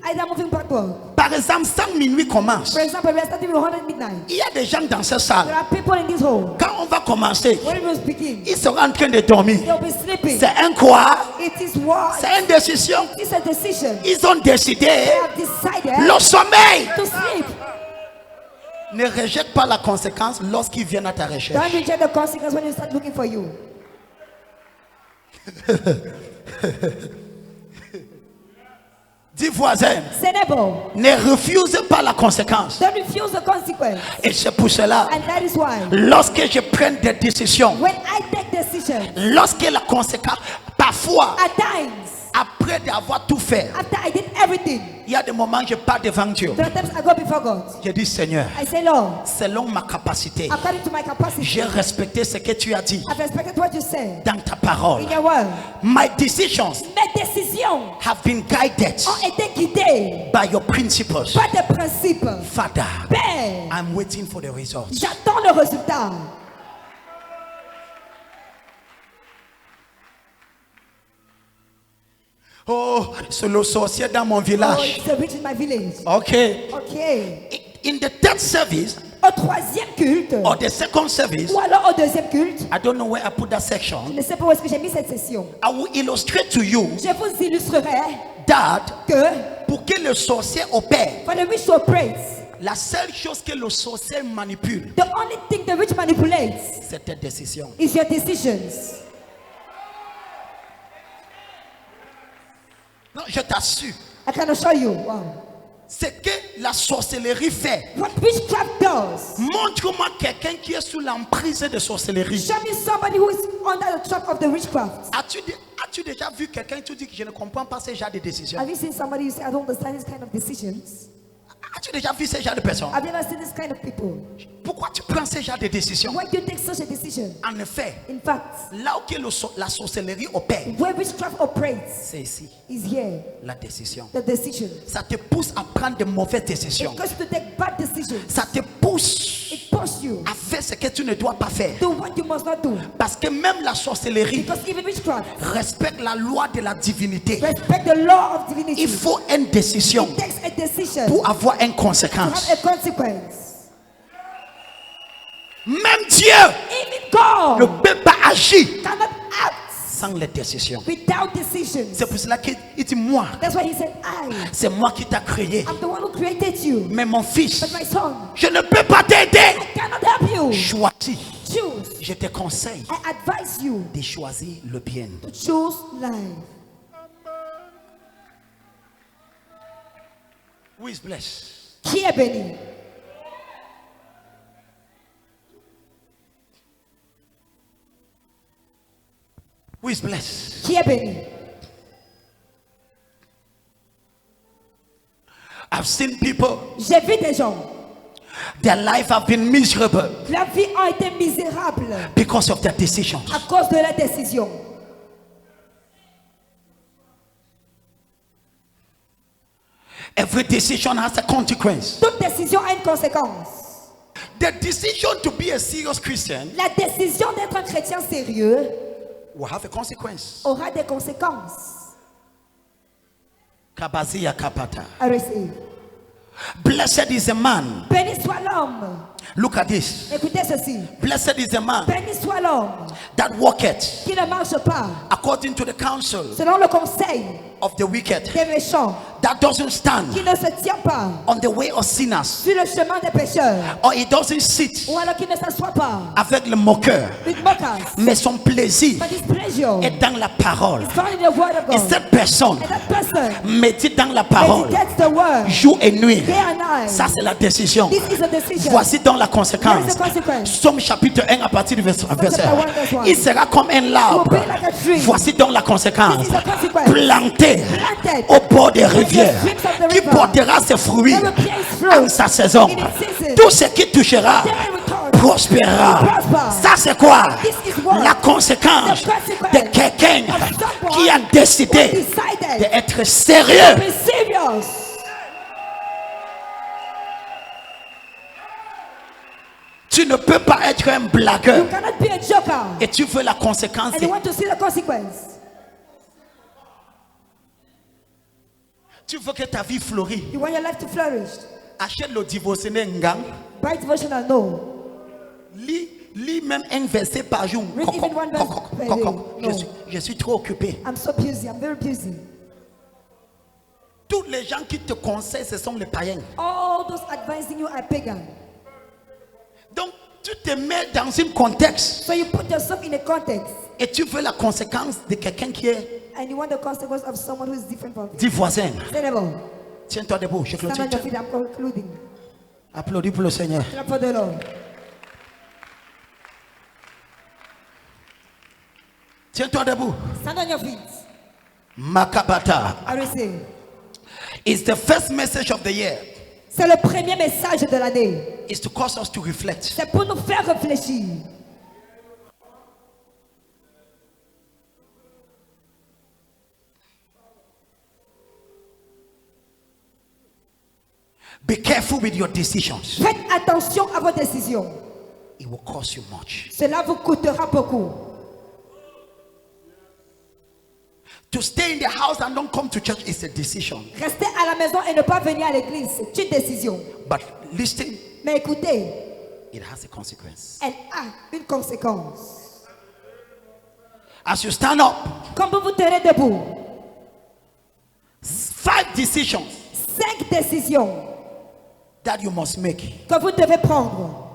S2: either moving backward.
S1: Par exemple, 5 minuit commence.
S2: For example, we are starting with 100 midnight.
S1: Il y a des gens dans cette
S2: There
S1: salle.
S2: are people in this hall.
S1: Quand on va commencer,
S2: When it was begin,
S1: ils seront en train de dormir.
S2: they'll be sleeping.
S1: C'est un quoi?
S2: It is what?
S1: C'est une décision.
S2: It's a decision.
S1: Ils ont décidé
S2: They have decided
S1: le sommeil.
S2: to sleep.
S1: Ne rejette pas la conséquence lorsqu'ils viennent à ta recherche.
S2: Don't reject the consequence when you start looking for you.
S1: Dis voisin,
S2: Say neighbor,
S1: ne refuse pas la conséquence.
S2: don't refuse the consequence.
S1: Et c'est pour cela,
S2: And that is why
S1: lorsque je prends des décisions,
S2: when I take decisions,
S1: lorsque la conséquence, parfois,
S2: at times,
S1: après d'avoir tout fait,
S2: after I did everything,
S1: il y a des moments où je pars devant Dieu.
S2: there are times I go before God.
S1: Je dis Seigneur,
S2: I say, Lord,
S1: selon ma capacité,
S2: according to my capacity,
S1: j'ai respecté ce que tu as dit
S2: I've respected what you said
S1: dans ta parole.
S2: in your word.
S1: My decisions
S2: Mes décisions
S1: have been guided
S2: ont été guidées
S1: by your principles.
S2: par des principes.
S1: Father,
S2: Père,
S1: I'm waiting for the results.
S2: j'attends le résultat.
S1: Oh, c'est le sorcier dans mon
S2: Oh,
S1: village.
S2: it's a witch in my village.
S1: Okay.
S2: Ok.
S1: In the third service
S2: Au troisième culte,
S1: or the second service,
S2: ou alors au deuxième culte,
S1: I don't know where I put that
S2: je
S1: section.
S2: ne sais pas où est-ce que j'ai mis cette session.
S1: I will illustrate to you
S2: Je vous illustrerai
S1: that
S2: que
S1: pour que le sorcier opère,
S2: for the witch to operate,
S1: la seule chose que le sorcier manipule,
S2: the only thing the witch manipulates
S1: c'est ta décision.
S2: is your decisions.
S1: Non, je t'assure.
S2: I can assure you. Wow.
S1: Ce que la sorcellerie fait,
S2: What witchcraft does,
S1: montre-moi quelqu'un qui est sous l'emprise de sorcellerie.
S2: show me somebody who is under the trap of the witchcraft.
S1: As-tu déjà vu quelqu'un qui dit que je ne comprends pas ce genre de décision?
S2: Have you seen somebody who say, I don't understand this kind of decisions?
S1: As-tu déjà vu ce genre de personne?
S2: Have you ever seen this kind of people?
S1: Pourquoi tu prends ce genre de décision?
S2: Why do you take such a decision?
S1: En effet,
S2: In fact,
S1: là où que la sorcellerie opère,
S2: where witchcraft operates
S1: c'est ici,
S2: is here.
S1: la décision.
S2: The decision.
S1: Ça te pousse à prendre de mauvaises décisions.
S2: It causes you to take bad decisions.
S1: Ça te pousse
S2: It pushes you
S1: à faire ce que tu ne dois pas faire.
S2: do what you must not do.
S1: Parce que même la sorcellerie
S2: Because even witchcraft
S1: respecte la loi de la divinité.
S2: respect the law of divinity.
S1: Il faut une décision
S2: It takes a decision
S1: pour avoir une
S2: to
S1: conséquence.
S2: have a consequence.
S1: Même Dieu
S2: Even God
S1: ne peut pas agir
S2: cannot act
S1: sans les décisions.
S2: without decisions.
S1: C'est pour cela qu'il dit moi,
S2: That's why he said,
S1: c'est moi qui t'ai créé.
S2: I'm the one who created you.
S1: Mais mon fils,
S2: But my son,
S1: je ne peux pas t'aider.
S2: I cannot help you.
S1: Choisis.
S2: Choose.
S1: Je te conseille
S2: I advise you
S1: de choisir le bien.
S2: to choose life.
S1: Who is blessed?
S2: Qui est béni?
S1: Who is blessed?
S2: Qui est béni?
S1: I've seen people,
S2: J'ai vu des gens,
S1: their life have been miserable
S2: la vie a été misérable
S1: because of their decisions.
S2: à cause de la décision.
S1: Every decision has a consequence.
S2: Toute décision a une conséquence.
S1: The decision to be a serious Christian
S2: La décision d'être un chrétien sérieux
S1: will have a consequence.
S2: aura des conséquences.
S1: Kabazia kapata.
S2: I receive.
S1: Blessed is a man.
S2: Béni soit l'homme.
S1: Look at this.
S2: Écoutez ceci.
S1: Blessed is a man
S2: Béni soit l'homme
S1: that walketh
S2: qui ne marche pas
S1: according to the counsel
S2: selon le conseil
S1: of the wicked,
S2: des méchants,
S1: that doesn't stand
S2: qui ne se tient pas
S1: on the way of sinners,
S2: sur le chemin des pécheurs,
S1: or he doesn't sit
S2: ou alors qui ne s'assoit pas
S1: avec le moqueur,
S2: with mockers,
S1: mais son plaisir
S2: but his pleasure
S1: est dans la parole.
S2: is found in the word of
S1: Et
S2: God.
S1: cette personne
S2: And that person
S1: médite dans la parole
S2: meditates the word
S1: jour et nuit.
S2: day and night.
S1: Ça, c'est la décision.
S2: This is a decision.
S1: Voici donc la
S2: Here is
S1: conséquence.
S2: the consequence.
S1: Somme chapitre 1 à partir du verset 1.
S2: chapter 1, verse 1.
S1: Il sera comme un arbre.
S2: He will be like a tree.
S1: Voici donc la conséquence.
S2: This is the consequence.
S1: Planté
S2: Planted
S1: au bord des
S2: by the
S1: rivières,
S2: streams of the
S1: qui
S2: river.
S1: portera ses fruits
S2: That will bear its fruit
S1: en sa saison.
S2: in its season.
S1: Tout ce qui touchera
S2: Then it will turn.
S1: prospérera.
S2: Prosper.
S1: Ça, c'est quoi?
S2: This is what?
S1: La conséquence
S2: The consequence
S1: de quelqu'un
S2: of someone
S1: qui a
S2: who
S1: décidé
S2: decided
S1: d'être sérieux.
S2: to be serious.
S1: Tu ne peux pas être un
S2: You
S1: blagueur
S2: cannot be a joker.
S1: et tu veux la conséquence.
S2: And you want to see the consequence.
S1: Tu veux que ta vie fleurisse.
S2: You want your life to flourish.
S1: Achète le divorcé ngang.
S2: Bright devotional, no.
S1: Lis même un verset par jour.
S2: Read even one verse per day. No.
S1: Je suis trop occupé.
S2: I'm so busy. I'm very busy.
S1: Tous les gens qui te conseillent, ce sont les païens.
S2: All those advising you are pagan.
S1: Donc, tu te mets dans un contexte
S2: So you put yourself in a context
S1: et tu veux la conséquence de quelqu'un qui est
S2: and you want the consequence of someone who is different from you.
S1: dit voisin.
S2: Say never.
S1: Tiens-toi debout. Je
S2: Stand on your
S1: clôture.
S2: feet. I'm concluding.
S1: Applaudis pour le Seigneur.
S2: Clap for the Lord.
S1: Tiens-toi debout.
S2: Stand on your feet.
S1: Makabata
S2: I receive.
S1: is the first message of the year.
S2: C'est le premier message de l'année.
S1: Is to cause us to reflect.
S2: C'est pour nous faire réfléchir.
S1: Be careful with your decisions.
S2: Faites attention à vos décisions.
S1: It will cost you much.
S2: Cela vous coûtera beaucoup.
S1: To stay in the house and don't come to church is a decision.
S2: Rester à la maison et ne pas venir à l'église, c'est une décision.
S1: But listen,
S2: Mais écoutez,
S1: it has a consequence.
S2: elle a une conséquence.
S1: As you stand up,
S2: Comme vous vous tenez debout,
S1: 5 decisions
S2: 5 décisions
S1: that you must make
S2: que vous devez prendre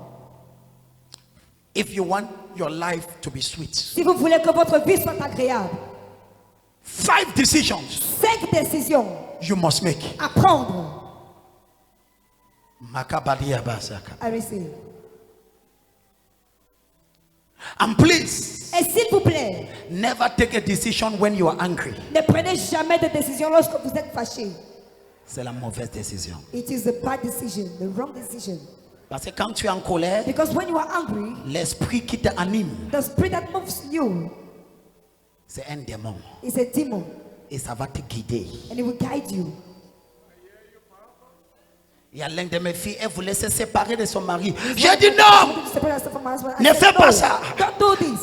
S1: if you want your life to be sweet.
S2: si vous voulez que votre vie soit agréable.
S1: 5 decisions
S2: 5 décisions
S1: you must make.
S2: à prendre.
S1: Makabadia basaka.
S2: I receive.
S1: And please,
S2: Et s'il vous plaît,
S1: never take a decision when you are angry.
S2: ne prenez jamais de décision lorsque vous êtes fâché.
S1: C'est la mauvaise décision.
S2: It is a bad decision, the wrong decision.
S1: Parce que quand tu es en colère,
S2: Because when you are angry,
S1: l'esprit qui te anime,
S2: the spirit that moves you
S1: c'est un démon.
S2: is a demon
S1: Et ça va te guider.
S2: and it will guide you.
S1: Il y a l'un de mes filles, elle voulait se séparer de son mari. J'ai dit non,
S2: Ne
S1: fais pas ça.
S2: Don't do this.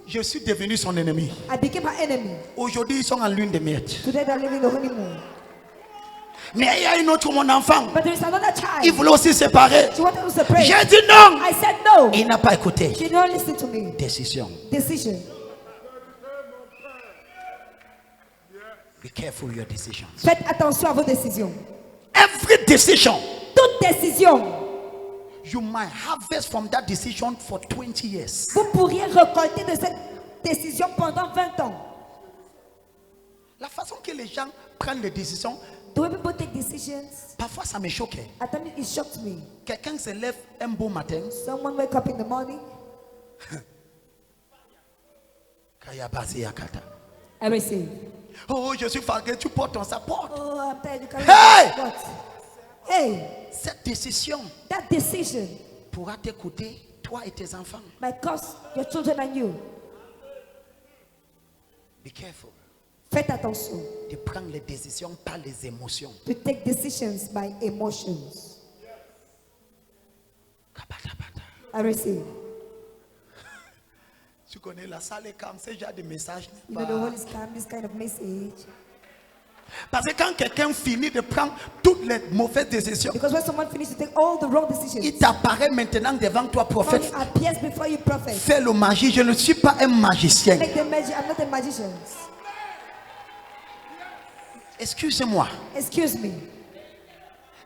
S1: je suis devenu son ennemi.
S2: I became her enemy.
S1: Aujourd'hui, ils sont en lune de miettes.
S2: Today they're living the honeymoon.
S1: Mais il y a une autre, mon enfant.
S2: But there is another
S1: Il
S2: child.
S1: voulait aussi se séparer.
S2: She wanted to separate.
S1: J'ai dit non.
S2: I said no.
S1: Il n'a pas écouté.
S2: She didn't listen to me.
S1: Décision.
S2: Decision.
S1: Be careful with your decisions.
S2: Faites attention à vos décisions.
S1: Every decision,
S2: Toute décision,
S1: you might harvest from that decision for 20 years.
S2: vous pourriez récolter de cette décision pendant 20 ans.
S1: La façon que les gens prennent les décisions,
S2: The way people take decisions,
S1: parfois ça me choquait.
S2: at times it shocked me.
S1: Quelqu'un se lève un beau matin.
S2: Someone wake up in the morning.
S1: Kayabasi Yakata.
S2: I receive.
S1: Oh, je suis fatigué, tu portes ton sac,
S2: Oh, I'm tired. You carry
S1: Hey!
S2: what? Hey,
S1: Cette décision
S2: that decision
S1: pourra t'écouter, toi et tes enfants.
S2: might cost your children and you.
S1: Be careful
S2: Faites attention
S1: de prendre les décisions par les émotions.
S2: to take decisions by emotions.
S1: Kabatabata.
S2: I receive.
S1: Tu connais la salle est calme, c'est déjà des messages.
S2: You know the Holy Spirit, this kind of message.
S1: Parce que quand quelqu'un finit de prendre toutes les mauvaises décisions,
S2: Because when someone finishes to take all the wrong decisions,
S1: il t'apparaît maintenant devant toi,
S2: now
S1: prophète.
S2: he appears before you, prophet.
S1: Fais le magie. Je ne suis pas un magicien.
S2: Make the magic. I'm not a magician.
S1: Excusez-moi.
S2: Excuse me.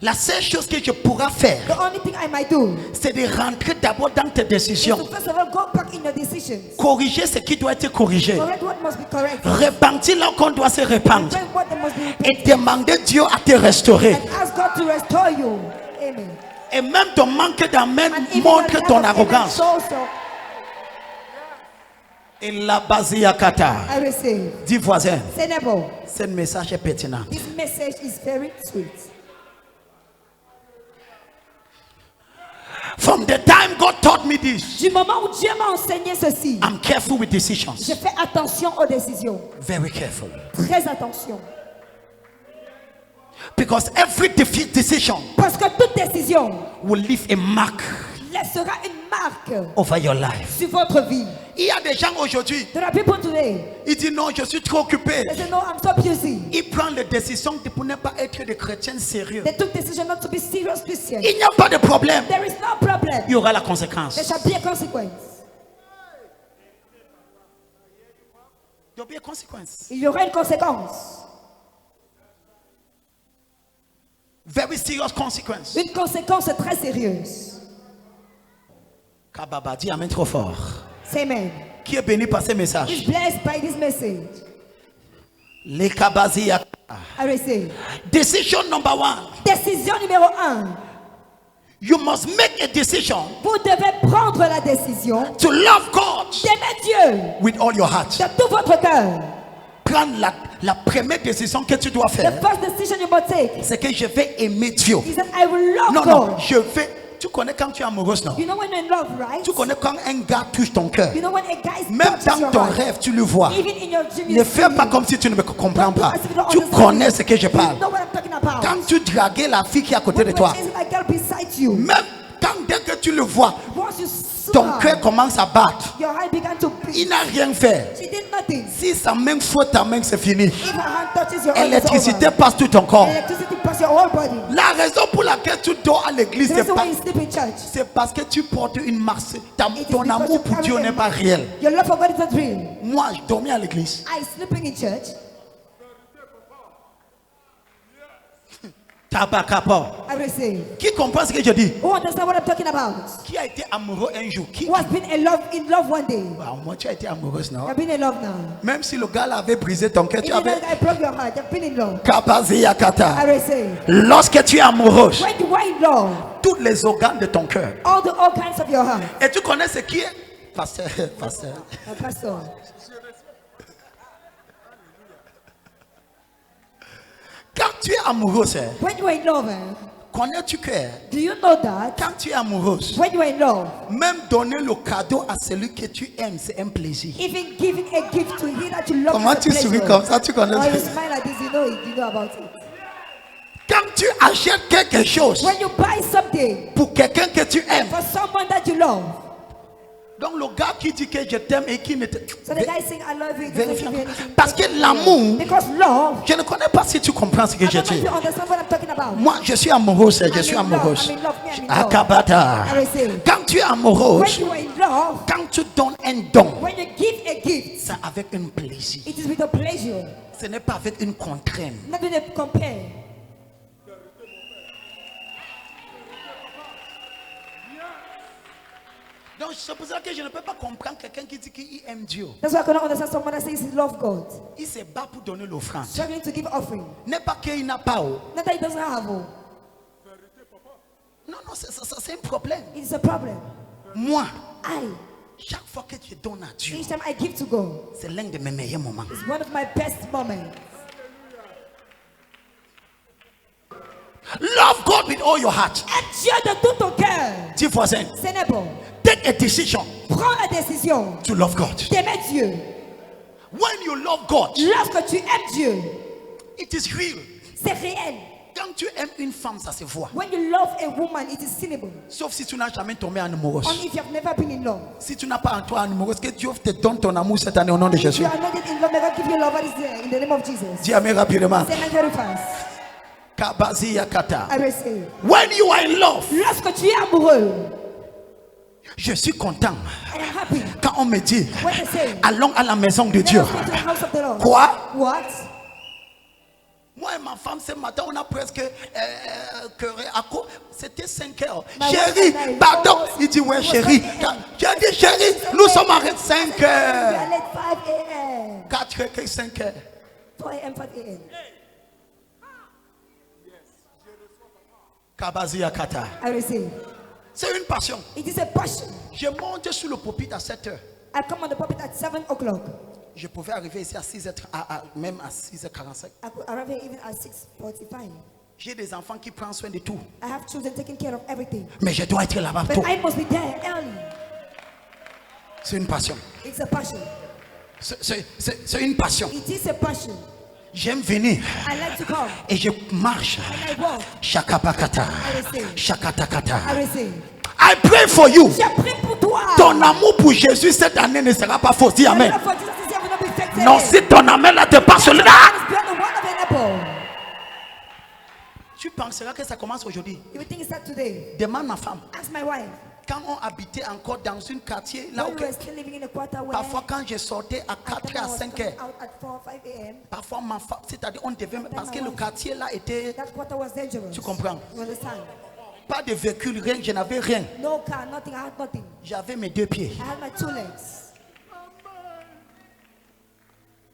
S1: La seule chose que je pourrais faire,
S2: The only thing I might do
S1: c'est de rentrer d'abord dans tes
S2: is
S1: décisions.
S2: to first of all go back in your decisions.
S1: Corriger ce qui doit être corrigé.
S2: Correct what must be correct.
S1: Repentir là qu'on doit se répandre.
S2: Repent what there must be
S1: Et
S2: repented.
S1: demander Dieu à te restaurer.
S2: And ask God to restore you. Amen.
S1: Et même ton manque d'amen
S2: And even
S1: montre
S2: your
S1: ton
S2: lack of
S1: arrogance.
S2: amen shows
S1: Et la Baziakata.
S2: I receive.
S1: Dis voisin,
S2: Say neighbor,
S1: ce message est pertinent.
S2: this message is very sweet.
S1: From the time God taught me this,
S2: Du moment où Dieu m'a enseigné ceci,
S1: I'm careful with
S2: je
S1: decisions.
S2: fais attention aux décisions.
S1: Very careful.
S2: Très attention.
S1: Because every decision
S2: Parce que toute décision
S1: will leave a mark
S2: laissera une marque
S1: over your life.
S2: sur votre vie.
S1: Il y a des gens aujourd'hui,
S2: There are people today,
S1: ils disent non, je suis trop occupé.
S2: they say, no, I'm so busy.
S1: Ils prennent les décisions pour ne pas être des chrétiens sérieux.
S2: They took decision not to be serious Christians.
S1: Il n'y a pas de problème.
S2: There is no problem.
S1: Il y aura la
S2: There
S1: conséquence.
S2: shall be a consequence.
S1: Il y aura une conséquence.
S2: Il y aura une conséquence.
S1: Very serious consequence.
S2: Une conséquence très sérieuse.
S1: Kababa, dis amen trop fort.
S2: Say amen.
S1: Qui est béni par ce
S2: Is
S1: message?
S2: blessed by this message.
S1: Les Kabazia.
S2: I receive.
S1: Decision number 1.
S2: Décision numéro 1.
S1: You must make a decision
S2: Vous devez prendre la décision
S1: to love God
S2: d'aimer Dieu
S1: with all your heart.
S2: de tout votre cœur.
S1: Prendre la première décision que tu dois
S2: The
S1: faire,
S2: first decision you must take
S1: c'est que je vais aimer Dieu.
S2: is that I will love
S1: Non,
S2: God.
S1: non, je vais. Tu connais quand tu es amoureuse, non?
S2: You know when you're in love, right?
S1: Tu connais quand un gars touche ton cœur.
S2: You know when a guy
S1: Même
S2: touches
S1: dans
S2: your
S1: ton
S2: heart.
S1: rêve, tu le vois.
S2: Even in your dream,
S1: Ne
S2: you
S1: fais
S2: see
S1: pas
S2: it.
S1: comme si tu ne me comprends
S2: Don't do
S1: pas.
S2: as if you don't
S1: Tu
S2: understand
S1: connais
S2: it.
S1: ce que je
S2: You
S1: parle.
S2: know what I'm talking about.
S1: Quand tu draguais la fille qui est à côté de
S2: When
S1: toi,
S2: you're chasing a girl beside you,
S1: même quand dès que tu le vois,
S2: once you saw
S1: ton
S2: her,
S1: cœur commence à battre.
S2: your heart began to
S1: Il
S2: beat.
S1: n'a rien fait.
S2: She did nothing.
S1: Si sa main frôle ta main, c'est fini.
S2: If her hand touches your heart, it's
S1: L'électricité
S2: over.
S1: passe tout ton corps.
S2: Electricity passes your whole body.
S1: La raison pour laquelle tu dors à l'église,
S2: The
S1: c'est
S2: reason
S1: pas-
S2: why you sleep in church.
S1: c'est parce que tu portes une marche.
S2: It is
S1: Ton
S2: because
S1: amour
S2: you
S1: pour
S2: carry
S1: Dieu
S2: a
S1: n'est pas
S2: mark.
S1: réel.
S2: Your love for God is not real.
S1: Moi, je dormais à l'église.
S2: I sleeping in church.
S1: Tabakapa.
S2: I receive.
S1: Qui comprend ce que je dis?
S2: Who understand what I'm talking about?
S1: Qui a été amoureux un jour? Qui?
S2: Who has been in love one day?
S1: Ah, moi, tu as été amoureuse, non?
S2: You've been in love now.
S1: Même si le gars avait brisé ton cœur, tu
S2: Even though
S1: avais.
S2: I broke your heart, you've been in love.
S1: Kapazia
S2: I
S1: kata.
S2: receive.
S1: Lorsque tu es amoureuse,
S2: When you are in love,
S1: tous les organes de ton cœur.
S2: all kinds of your heart.
S1: Et tu connais ce qui est? Pasteur, pasteur.
S2: Pastor.
S1: Quand tu es amoureuse,
S2: When you are in love,
S1: connais-tu que
S2: do you know that?
S1: quand tu es amoureuse,
S2: When you are in love,
S1: même donner le cadeau à celui que tu aimes, c'est un plaisir.
S2: even giving a gift to him that you love
S1: Comment
S2: is a
S1: tu souris
S2: pleasure.
S1: comme ça, tu connais
S2: Or you
S1: ça?
S2: smile like this, you know about it.
S1: Quand tu achètes quelque chose
S2: When you buy something
S1: pour quelqu'un que tu aimes,
S2: for someone that you love,
S1: donc le gars qui dit que je t'aime et qui ne te...
S2: so the guy saying I love you, he doesn't give you anything.
S1: Parce que l'amour,
S2: Because love,
S1: je ne connais pas si tu comprends ce que
S2: I
S1: je
S2: don't know if
S1: dis.
S2: you understand what I'm talking about.
S1: Moi, je suis amoureuse, je suis
S2: I'm in love,
S1: amoureuse.
S2: I'm in love, me, I'm in love.
S1: Akabata.
S2: I receive.
S1: Quand tu es
S2: When
S1: amoureuse,
S2: you are in love,
S1: quand tu donnes un don,
S2: when you give a gift,
S1: c'est avec un plaisir.
S2: it is with a pleasure,
S1: Ce n'est pas avec une contrainte.
S2: not with a compare.
S1: Donc c'est pour ça que je ne peux pas comprendre quelqu'un qui dit qu'il aime Dieu.
S2: That's why I cannot understand someone that says he loves God,
S1: Il se bat pour donner l'offrande.
S2: struggling to give offering.
S1: N'est pas qu'il n'a pas. Oh.
S2: Not that he doesn't have, oh.
S1: Non, non, c'est un problème.
S2: It's a problem.
S1: Moi,
S2: I,
S1: chaque fois que tu donnes à Dieu,
S2: each time I give to God,
S1: c'est l'un de mes meilleurs moments.
S2: it's one of my best moments.
S1: Love God with all your heart.
S2: Aime Dieu de tout ton cœur.
S1: Dis voisin,
S2: C'est bon.
S1: take a decision
S2: Prends la décision
S1: to love God.
S2: d'aimer Dieu.
S1: When you love God,
S2: Lorsque tu aimes Dieu,
S1: it is real.
S2: c'est réel.
S1: Quand Quand tu aimes une femme, ça se voit.
S2: When you love a woman, it is seeable.
S1: Sauf si tu n'as jamais tombé amoureuse.
S2: Only if you have never been in love.
S1: Si tu n'as pas en toi amoureuse, que Dieu te donne ton amour cette année au nom de
S2: If
S1: Jésus.
S2: you are not yet in love, may God give you love that is there in the name of Jesus.
S1: Dis amen rapidement.
S2: Say amen very fast.
S1: Kabazi yakata.
S2: I will say.
S1: When you are in love,
S2: Lorsque tu es amoureux,
S1: je suis content
S2: I am happy.
S1: quand on me dit
S2: What they say.
S1: allons à la maison de
S2: Let
S1: Dieu.
S2: us go to the house of the Lord.
S1: Quoi?
S2: What?
S1: Moi et ma femme ce matin on a presque c'était 5 heures.
S2: My
S1: Chérie,
S2: wife and I,
S1: pardon.
S2: almost-
S1: Il dit ouais
S2: almost
S1: chérie.
S2: 5 a.m.
S1: J'ai dit chérie, nous sommes arrêtés 5
S2: We
S1: heures.
S2: are late 5 a.m.
S1: 4 heures, 5 heures.
S2: 4 a.m., 5 a.m.
S1: Kabazi yakata.
S2: I will say.
S1: C'est une passion.
S2: It is a passion.
S1: Je monte sur le pulpit à 7 heures.
S2: I come on the pulpit at 7 o'clock.
S1: Je pouvais arriver ici à 6h, même à 6h45.
S2: I could arrive here even at 6:45.
S1: J'ai des enfants qui prennent soin de tout.
S2: I have children taking care of everything.
S1: Mais je dois être là-bas
S2: But
S1: tôt.
S2: I must be there early.
S1: C'est une passion.
S2: It's a passion.
S1: C'est une passion.
S2: It is a passion.
S1: J'aime venir
S2: I like to come
S1: et je marche.
S2: and I walk.
S1: Shakapakata.
S2: I will say.
S1: Shakatakata.
S2: I will say.
S1: I pray for you.
S2: J'ai pris pour toi.
S1: Ton amour pour Jésus cette année ne sera pas faux. Dis
S2: Your
S1: amen.
S2: love for Jesus this year will not be affected.
S1: Non, si ton amen là te passe là,
S2: It's beyond the word of an apple.
S1: tu penseras que ça commence aujourd'hui.
S2: You will think it's that today.
S1: Demande ma femme.
S2: Ask my wife.
S1: Quand on habitait encore dans un quartier là
S2: When
S1: où
S2: we were still living in a quarter where
S1: parfois quand je sortais à
S2: I
S1: 4
S2: thought I
S1: heures, à
S2: was
S1: 5
S2: coming
S1: heures,
S2: out at 4 or 5 a.m.
S1: parfois ma femme, c'est-à-dire on devait, parce que le quartier là était,
S2: That quarter was dangerous.
S1: tu comprends,
S2: You understand?
S1: pas de véhicule, rien, je n'avais rien.
S2: No car, nothing. I had nothing.
S1: J'avais mes 2 pieds.
S2: I had my 2 legs.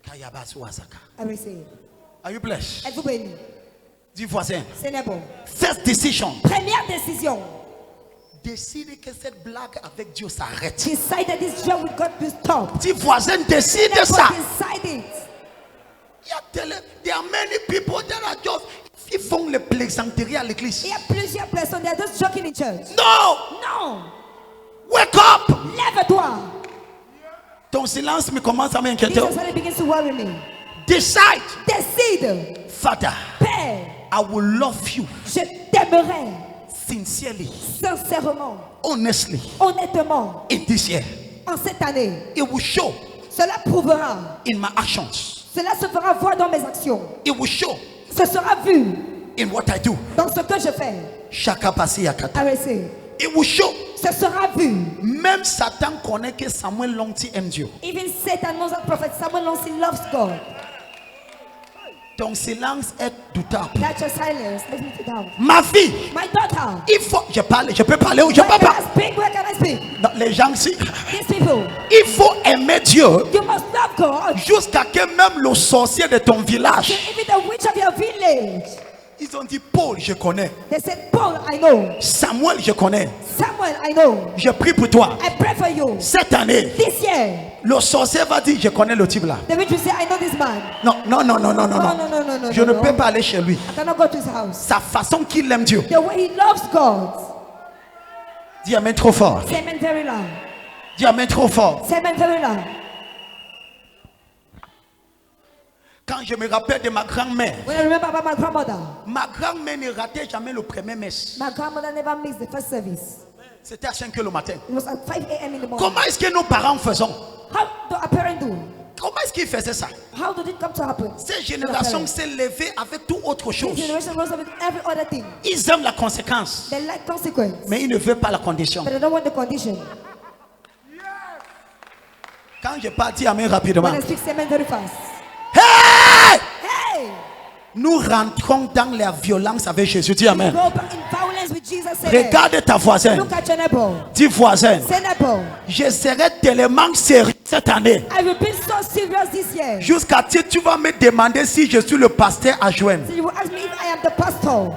S1: Kayabasu Wasaka.
S2: I will say.
S1: Are you blessed?
S2: Êtes-vous béni?
S1: Dis voisin.
S2: C'est bon.
S1: First decision.
S2: Première décision.
S1: Décide que cette blague avec Dieu s'arrête.
S2: Decide that this job with God will stop.
S1: Dis voisin, décide ça.
S2: Decide it.
S1: There are many people that are just, ils font les plaisanteries à l'église.
S2: Il y a plusieurs personnes. They are just joking in church.
S1: No!
S2: Non.
S1: Wake up!
S2: Lève-toi.
S1: Ton silence me commence à m'inquiéter.
S2: This is when it begins to worry me.
S1: Decide.
S2: Décide.
S1: Father,
S2: Père,
S1: I will love you
S2: je t'aimerai
S1: sincerely,
S2: sincèrement,
S1: honestly
S2: honnêtement,
S1: in this year.
S2: en cette année.
S1: It will show
S2: Cela prouvera.
S1: in my actions.
S2: Cela se fera voir dans mes actions.
S1: It will show
S2: Ce sera vu
S1: in what I do.
S2: dans ce que je fais.
S1: Shakapasi yakata.
S2: I will say.
S1: It will show.
S2: Ce sera vu.
S1: Même Satan connaît que Samuel Longti aime Dieu.
S2: Even Satan knows that prophet Samuel knows he loves God.
S1: Ton silence est doutable.
S2: That your silence makes me to doubt.
S1: Ma fille,
S2: My daughter.
S1: il faut. Je peux parler ou je
S2: Where
S1: peux
S2: can
S1: pas.
S2: I speak? Where can I speak?
S1: Non, les gens ici,
S2: These people.
S1: il faut aimer Dieu
S2: You must love God.
S1: jusqu'à que même le sorcier de ton village,
S2: Even the witch of your village.
S1: ils ont dit Paul, je connais.
S2: They said, Paul, I know.
S1: Samuel, je connais.
S2: Samuel, I know.
S1: Je prie pour toi.
S2: I pray for you.
S1: Cette année,
S2: This year,
S1: le sorcier va dire je connais le type là.
S2: the witch will say, I know this man.
S1: Non, non, non, non, non, non.
S2: No,
S1: Je ne
S2: no.
S1: peux pas aller chez lui.
S2: I cannot go to his house.
S1: Sa façon qu'il aime Dieu.
S2: The way he loves God.
S1: Dis amen trop fort.
S2: Say amen very loud.
S1: Dis amen trop fort.
S2: Say amen very loud.
S1: Quand je me rappelle de ma grand-mère,
S2: When I remember about my grandmother,
S1: ma grand-mère ne ratait jamais le premier messe.
S2: my grandmother never missed the first service.
S1: C'était à 5 heures le matin.
S2: It was at 5 a.m. in the morning.
S1: Comment est-ce que nos parents faisons?
S2: How do a parent do?
S1: Comment est-ce qu'ils faisaient ça?
S2: How did it come to happen?
S1: Cette génération s'est levée avec toute autre
S2: This
S1: chose.
S2: generation rose up with every other thing.
S1: Ils aiment la conséquence,
S2: They like consequence,
S1: mais ils ne veulent pas la condition.
S2: but they don't want the condition.
S1: Quand je parle, dis amen rapidement.
S2: When I speak, say amen very fast.
S1: Hey!
S2: Hey!
S1: Nous rentrons dans la violence avec Jésus. Dis amen.
S2: Go back in violence with Jesus. Say amen.
S1: Regarde ta voisine.
S2: Look at your neighbor.
S1: Dis voisin.
S2: Say neighbor.
S1: Je serai tellement sérieux cette année.
S2: I will be so serious this year.
S1: Jusqu'à ce que tu vas me demander si je suis le pasteur adjoint.
S2: So you will ask me if I am the pastor.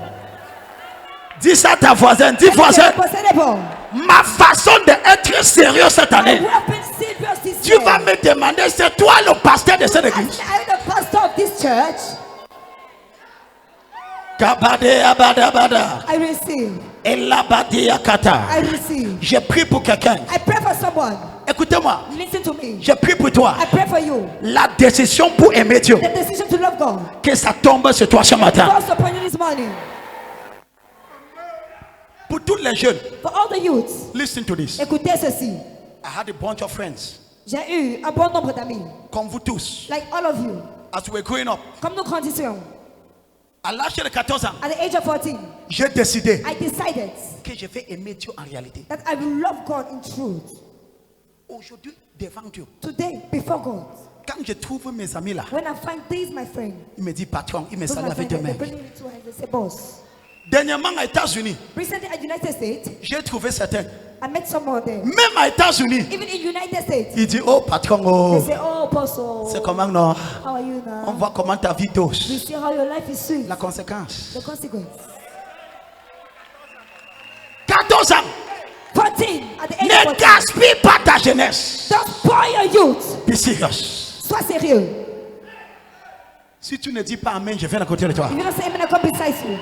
S1: Dis ça à ta voisine. Dis voisin.
S2: Say neighbor.
S1: Ma façon d'être sérieux cette
S2: I
S1: année.
S2: will be serious this
S1: Tu
S2: year.
S1: vas me demander, c'est toi le pasteur de cette église.
S2: Are you the pastor of this church?
S1: Kabade abadabada.
S2: I receive.
S1: Elabadi akata.
S2: I receive.
S1: Je prie pour quelqu'un.
S2: I pray for someone.
S1: Écoutez-moi.
S2: Listen to me.
S1: Je prie pour toi.
S2: I pray for you.
S1: La décision pour aimer Dieu,
S2: The decision to love God.
S1: que ça tombe sur toi ce matin.
S2: Falls upon you this morning.
S1: Pour tous les jeunes,
S2: For all the youths,
S1: listen to this.
S2: écoutez ceci.
S1: I had a bunch of friends,
S2: J'ai eu un bon nombre d'amis.
S1: comme vous tous,
S2: Like all of you.
S1: as we were growing up.
S2: Comme nous grandissions.
S1: À l'âge de 14 ans,
S2: At the age of 14,
S1: j'ai décidé
S2: I decided
S1: que je vais aimer Dieu en réalité.
S2: that I will love God in truth.
S1: Aujourd'hui, devant Dieu,
S2: Today, before God.
S1: quand je trouve mes amis là,
S2: When I find these, my friend,
S1: ils me disent patron, ils me
S2: those
S1: saluent
S2: my
S1: avec
S2: friends,
S1: deux
S2: they
S1: mains.
S2: bring me to hands, they say, boss.
S1: Dernièrement, aux États-Unis,
S2: Recently at United States,
S1: j'ai trouvé certains.
S2: I met someone there.
S1: Même aux États-Unis,
S2: Even in United States,
S1: ils disent oh patron,
S2: they
S1: oh,
S2: say, oh, apostle,
S1: c'est comment non?
S2: how are you
S1: On
S2: now?
S1: voit comment ta vie
S2: We
S1: douce.
S2: see how your life is sweet.
S1: La conséquence.
S2: The consequence.
S1: 14 ans,
S2: 14, at the age
S1: ne
S2: of 14.
S1: gaspille pas ta jeunesse.
S2: Don't spoil your youth.
S1: Be serious.
S2: Sois sérieux.
S1: Si tu ne dis pas amen, je viens à côté de toi.
S2: If you don't say amen, I come beside you.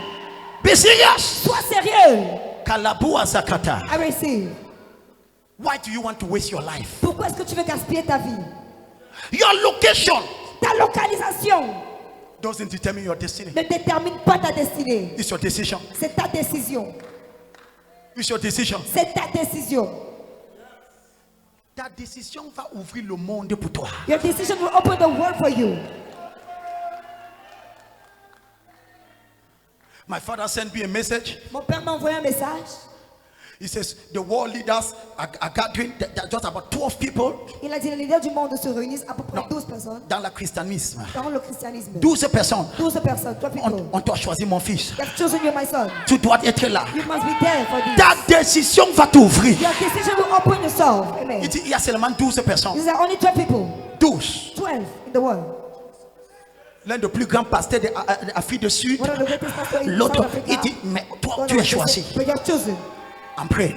S1: Be serious.
S2: Sois sérieux.
S1: Kalabu Azakata.
S2: I receive.
S1: Why do you want to waste your life?
S2: Pourquoi est-ce que tu veux gaspiller ta vie?
S1: Your location
S2: Ta localisation
S1: doesn't determine your destiny.
S2: ne détermine pas ta destinée.
S1: It's your decision.
S2: C'est ta décision.
S1: It's your decision.
S2: C'est ta décision.
S1: Ta décision va ouvrir le monde pour toi.
S2: Your decision will open the world for you.
S1: My father sent me a message.
S2: Mon père m'a envoyé un message.
S1: He says the world leaders are gathering. There are just about 12 people
S2: Il a dit les leaders du monde se réunissent à peu près
S1: Non.
S2: 12 personnes
S1: dans le christianisme.
S2: dans le christianisme.
S1: 12 personnes.
S2: 12 personnes, 12 people.
S1: On t'a choisi mon fils.
S2: You have chosen you, my son.
S1: Tu dois être là.
S2: You must be there for this.
S1: Ta décision va t'ouvrir.
S2: Your decision will open yourself. Amen.
S1: Il dit il y a seulement 12 personnes.
S2: These are only 12 people.
S1: 12.
S2: 12 in the world.
S1: L'un des plus grands pasteurs d'Afrique du Sud.
S2: One of the greatest pastors in South
S1: L'autre,
S2: Africa.
S1: il dit mais toi
S2: One
S1: tu
S2: of
S1: es
S2: the
S1: choisi.
S2: greatest- But you have chosen.
S1: I'm praying.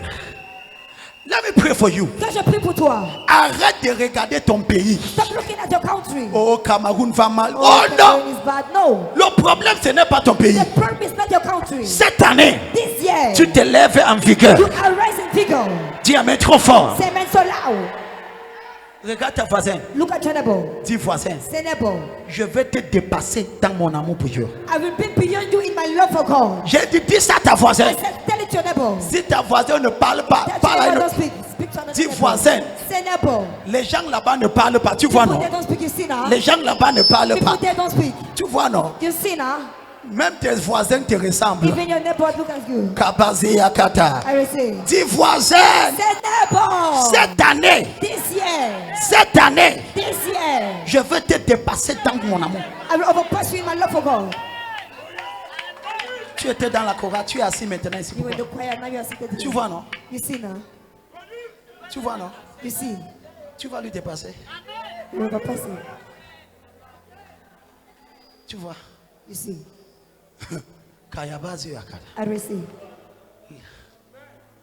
S1: Let me pray for you.
S2: Quand je prie pour toi,
S1: Arrête de regarder ton pays.
S2: stop looking at your country.
S1: Oh, Cameroun va mal. Oh
S2: Cameroon
S1: non!
S2: is bad. No.
S1: Le problème, ce n'est pas ton pays.
S2: The problem is not your country.
S1: Cette année,
S2: This year,
S1: tu te lèves en vigueur.
S2: you arise in vigor.
S1: Dis amen trop fort.
S2: Say amen so loud.
S1: Regarde ta voisin.
S2: Look at your neighbor.
S1: Dis voisin,
S2: Say neighbor,
S1: je vais te dépasser dans mon amour pour Dieu.
S2: I will be beyond you in my love for God.
S1: J'ai dit, dis ça à ta voisin.
S2: I said, tell it to your neighbor.
S1: Si ta voisin ne parle pas,
S2: Tell
S1: parle à
S2: your
S1: une
S2: neighbor,
S1: autre.
S2: don't speak. Speak to another
S1: Dis
S2: neighbor.
S1: voisin.
S2: Say neighbor.
S1: Les gens là-bas ne parlent pas. Tu vois,
S2: People
S1: non?
S2: there don't speak, you see now.
S1: Les gens là-bas ne parlent
S2: People
S1: pas.
S2: there don't speak.
S1: Tu vois, non?
S2: You see now.
S1: Même tes voisins te ressemblent.
S2: Even your neighbor look at you.
S1: Kabazia Kata.
S2: I receive.
S1: Dis voisin,
S2: Say neighbor.
S1: cette année,
S2: This year.
S1: cette année,
S2: This year.
S1: je veux te dépasser dans mon amour.
S2: I will overpass you in my love for God.
S1: Tu étais dans la chorale, tu es assis maintenant ici.
S2: You were
S1: Pourquoi?
S2: in the choir, now you are seated
S1: Tu
S2: here.
S1: vois, non?
S2: You see now.
S1: Tu vois, non?
S2: You see.
S1: Tu vas lui dépasser.
S2: You overpass it.
S1: Tu vois.
S2: You see.
S1: Kayabazi Yakata.
S2: I receive.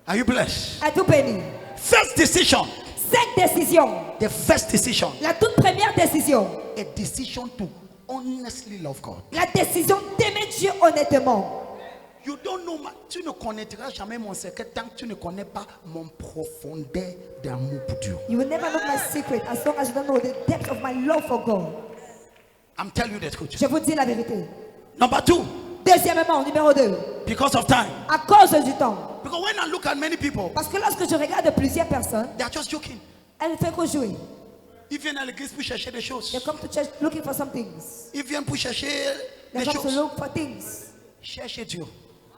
S1: Are you blessed?
S2: À tout penny.
S1: First decision.
S2: 5 décisions.
S1: The first decision.
S2: La toute première décision.
S1: A decision to honestly love God.
S2: La décision d'aimer Dieu honnêtement.
S1: You don't know, tu ne connaîtras jamais mon secret tant que tu ne connais pas mon profondeur d'amour pour Dieu.
S2: You will never know my secret as long as you don't know the depth of my love for God.
S1: I'm telling you the truth.
S2: Je vous dis la vérité.
S1: Number 2,
S2: Deuxièmement, numéro 2.
S1: because of time.
S2: À cause du temps.
S1: Because when I look at many people,
S2: Parce que lorsque je regarde plusieurs personnes,
S1: they are just joking.
S2: elles ne font que jouer.
S1: Ils viennent à l'église pour chercher des choses.
S2: They come to church looking for some things.
S1: Ils viennent pour chercher
S2: They
S1: des
S2: come to
S1: choses.
S2: look for things.
S1: Cherche Dieu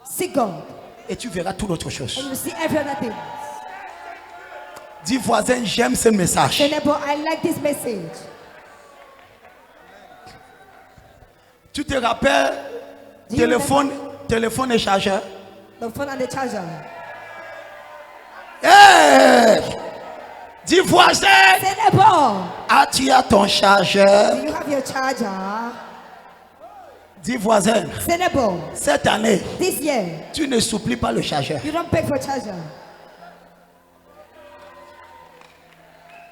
S2: Seek God.
S1: et tu verras toute autre
S2: And
S1: chose.
S2: you will see every other thing.
S1: Dis voisin, j'aime ce message.
S2: Say neighbor, I like this message.
S1: Tu te rappelles,
S2: Do you
S1: téléphone et chargeur.
S2: The phone and the charger.
S1: Hey! Dis voisin,
S2: Say neighbor,
S1: as-tu ton chargeur?
S2: do you have your charger?
S1: Dis voisin,
S2: Say neighbor,
S1: cette année,
S2: this year,
S1: tu ne supplies pas le chargeur.
S2: you don't pay for charger.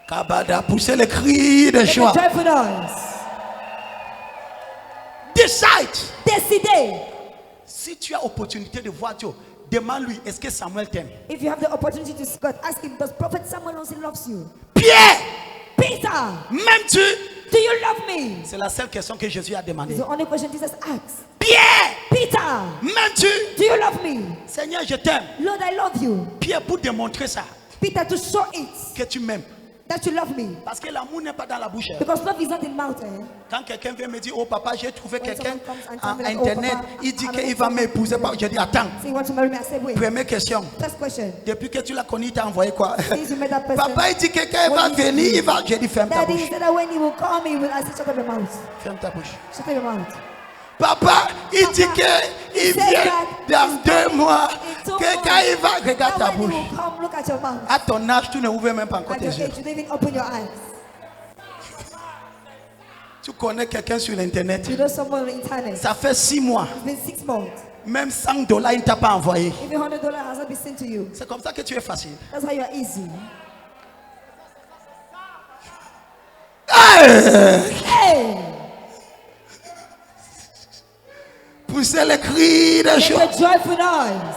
S1: Kabada, poussez le cri de
S2: Make a
S1: joie.
S2: joyful noise.
S1: Decide.
S2: Décidez.
S1: Si tu as opportunité de voir Dieu, demande-lui, est-ce que Samuel t'aime?
S2: If you have the opportunity to see God, ask him, does Prophet Samuel also loves you?
S1: Pierre,
S2: Peter,
S1: m'aimes-tu?
S2: do you love me?
S1: C'est la seule question que Jésus a demandé.
S2: It's the only question Jesus asks.
S1: Pierre,
S2: Peter,
S1: m'aimes-tu?
S2: do you love me?
S1: Seigneur, je t'aime.
S2: Lord, I love you.
S1: Pierre, pour démontrer ça,
S2: Peter, to show it
S1: que tu m'aimes.
S2: that you love me.
S1: Parce que l'amour n'est pas dans la bouche.
S2: Because love is not in mouth.
S1: Quand quelqu'un vient me dire, oh papa, j'ai trouvé
S2: When
S1: quelqu'un
S2: someone comes and
S1: à
S2: tell me that, oh,
S1: internet,
S2: papa,
S1: il dit
S2: I'm
S1: qu'il
S2: looking
S1: va
S2: for
S1: m'épouser. Je dis, attends,
S2: So you want to marry me? I said, wait.
S1: première question.
S2: First question.
S1: Depuis que tu l'as connu, il t'a envoyé quoi?
S2: Since you met that person,
S1: Papa, il dit que quelqu'un va venir, il va. J'ai dit, ferme ta
S2: Daddy,
S1: bouche.
S2: he said that when he will call me, I said, shut up your mouth.
S1: Ferme ta bouche.
S2: Shut up your mouth.
S1: Papa, il dit
S2: Papa,
S1: qu'il
S2: he said
S1: vient
S2: that
S1: dans
S2: he's
S1: 2 mois.
S2: in 2
S1: Quelqu'un, il va. Regarde ta
S2: That when
S1: bouche.
S2: he will come, look at your mouth.
S1: À ton âge, tu ne ouvres même pas encore
S2: At
S1: tes
S2: your
S1: yeux.
S2: age, you don't even open your eyes.
S1: Tu connais quelqu'un sur l'internet.
S2: You know someone on the internet.
S1: Ça fait 6 mois.
S2: It's been 6 months.
S1: Même $100, il ne t'a pas envoyé.
S2: Even $100 has not been sent to you.
S1: C'est comme ça que tu es facile.
S2: That's why you are easy. Hey!
S1: Poussez les cris de joie.
S2: Make a joyful noise.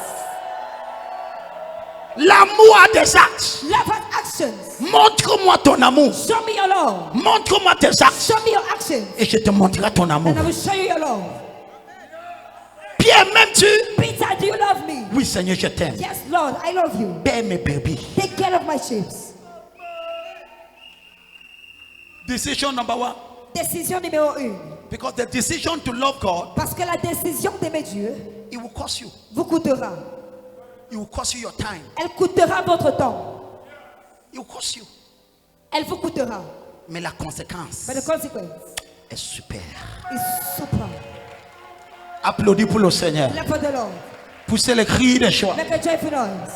S1: L'amour a des actes.
S2: Love has actions.
S1: Montre-moi ton amour.
S2: Show me your love.
S1: Montre-moi tes actes.
S2: Show me your actions.
S1: Et je te montrerai ton amour.
S2: And I will show you your love.
S1: Pierre, m'aimes-tu?
S2: Peter, do you love me?
S1: Oui, Seigneur, je t'aime.
S2: Yes, Lord, I love you.
S1: Père mes bébés.
S2: Take care of my sheep.
S1: Decision number 1.
S2: Décision numéro 1.
S1: Because the decision to love God,
S2: Parce que la décision d'aimer Dieu
S1: it will cost you.
S2: vous coûtera.
S1: It will cost you your time.
S2: Elle coûtera votre temps.
S1: It will cost you.
S2: Elle vous coûtera.
S1: Mais la conséquence
S2: But the consequence
S1: est super.
S2: is super.
S1: Applaudis pour le Seigneur.
S2: Love for the Lord.
S1: Poussez les cris de joie.
S2: Make a joyful noise.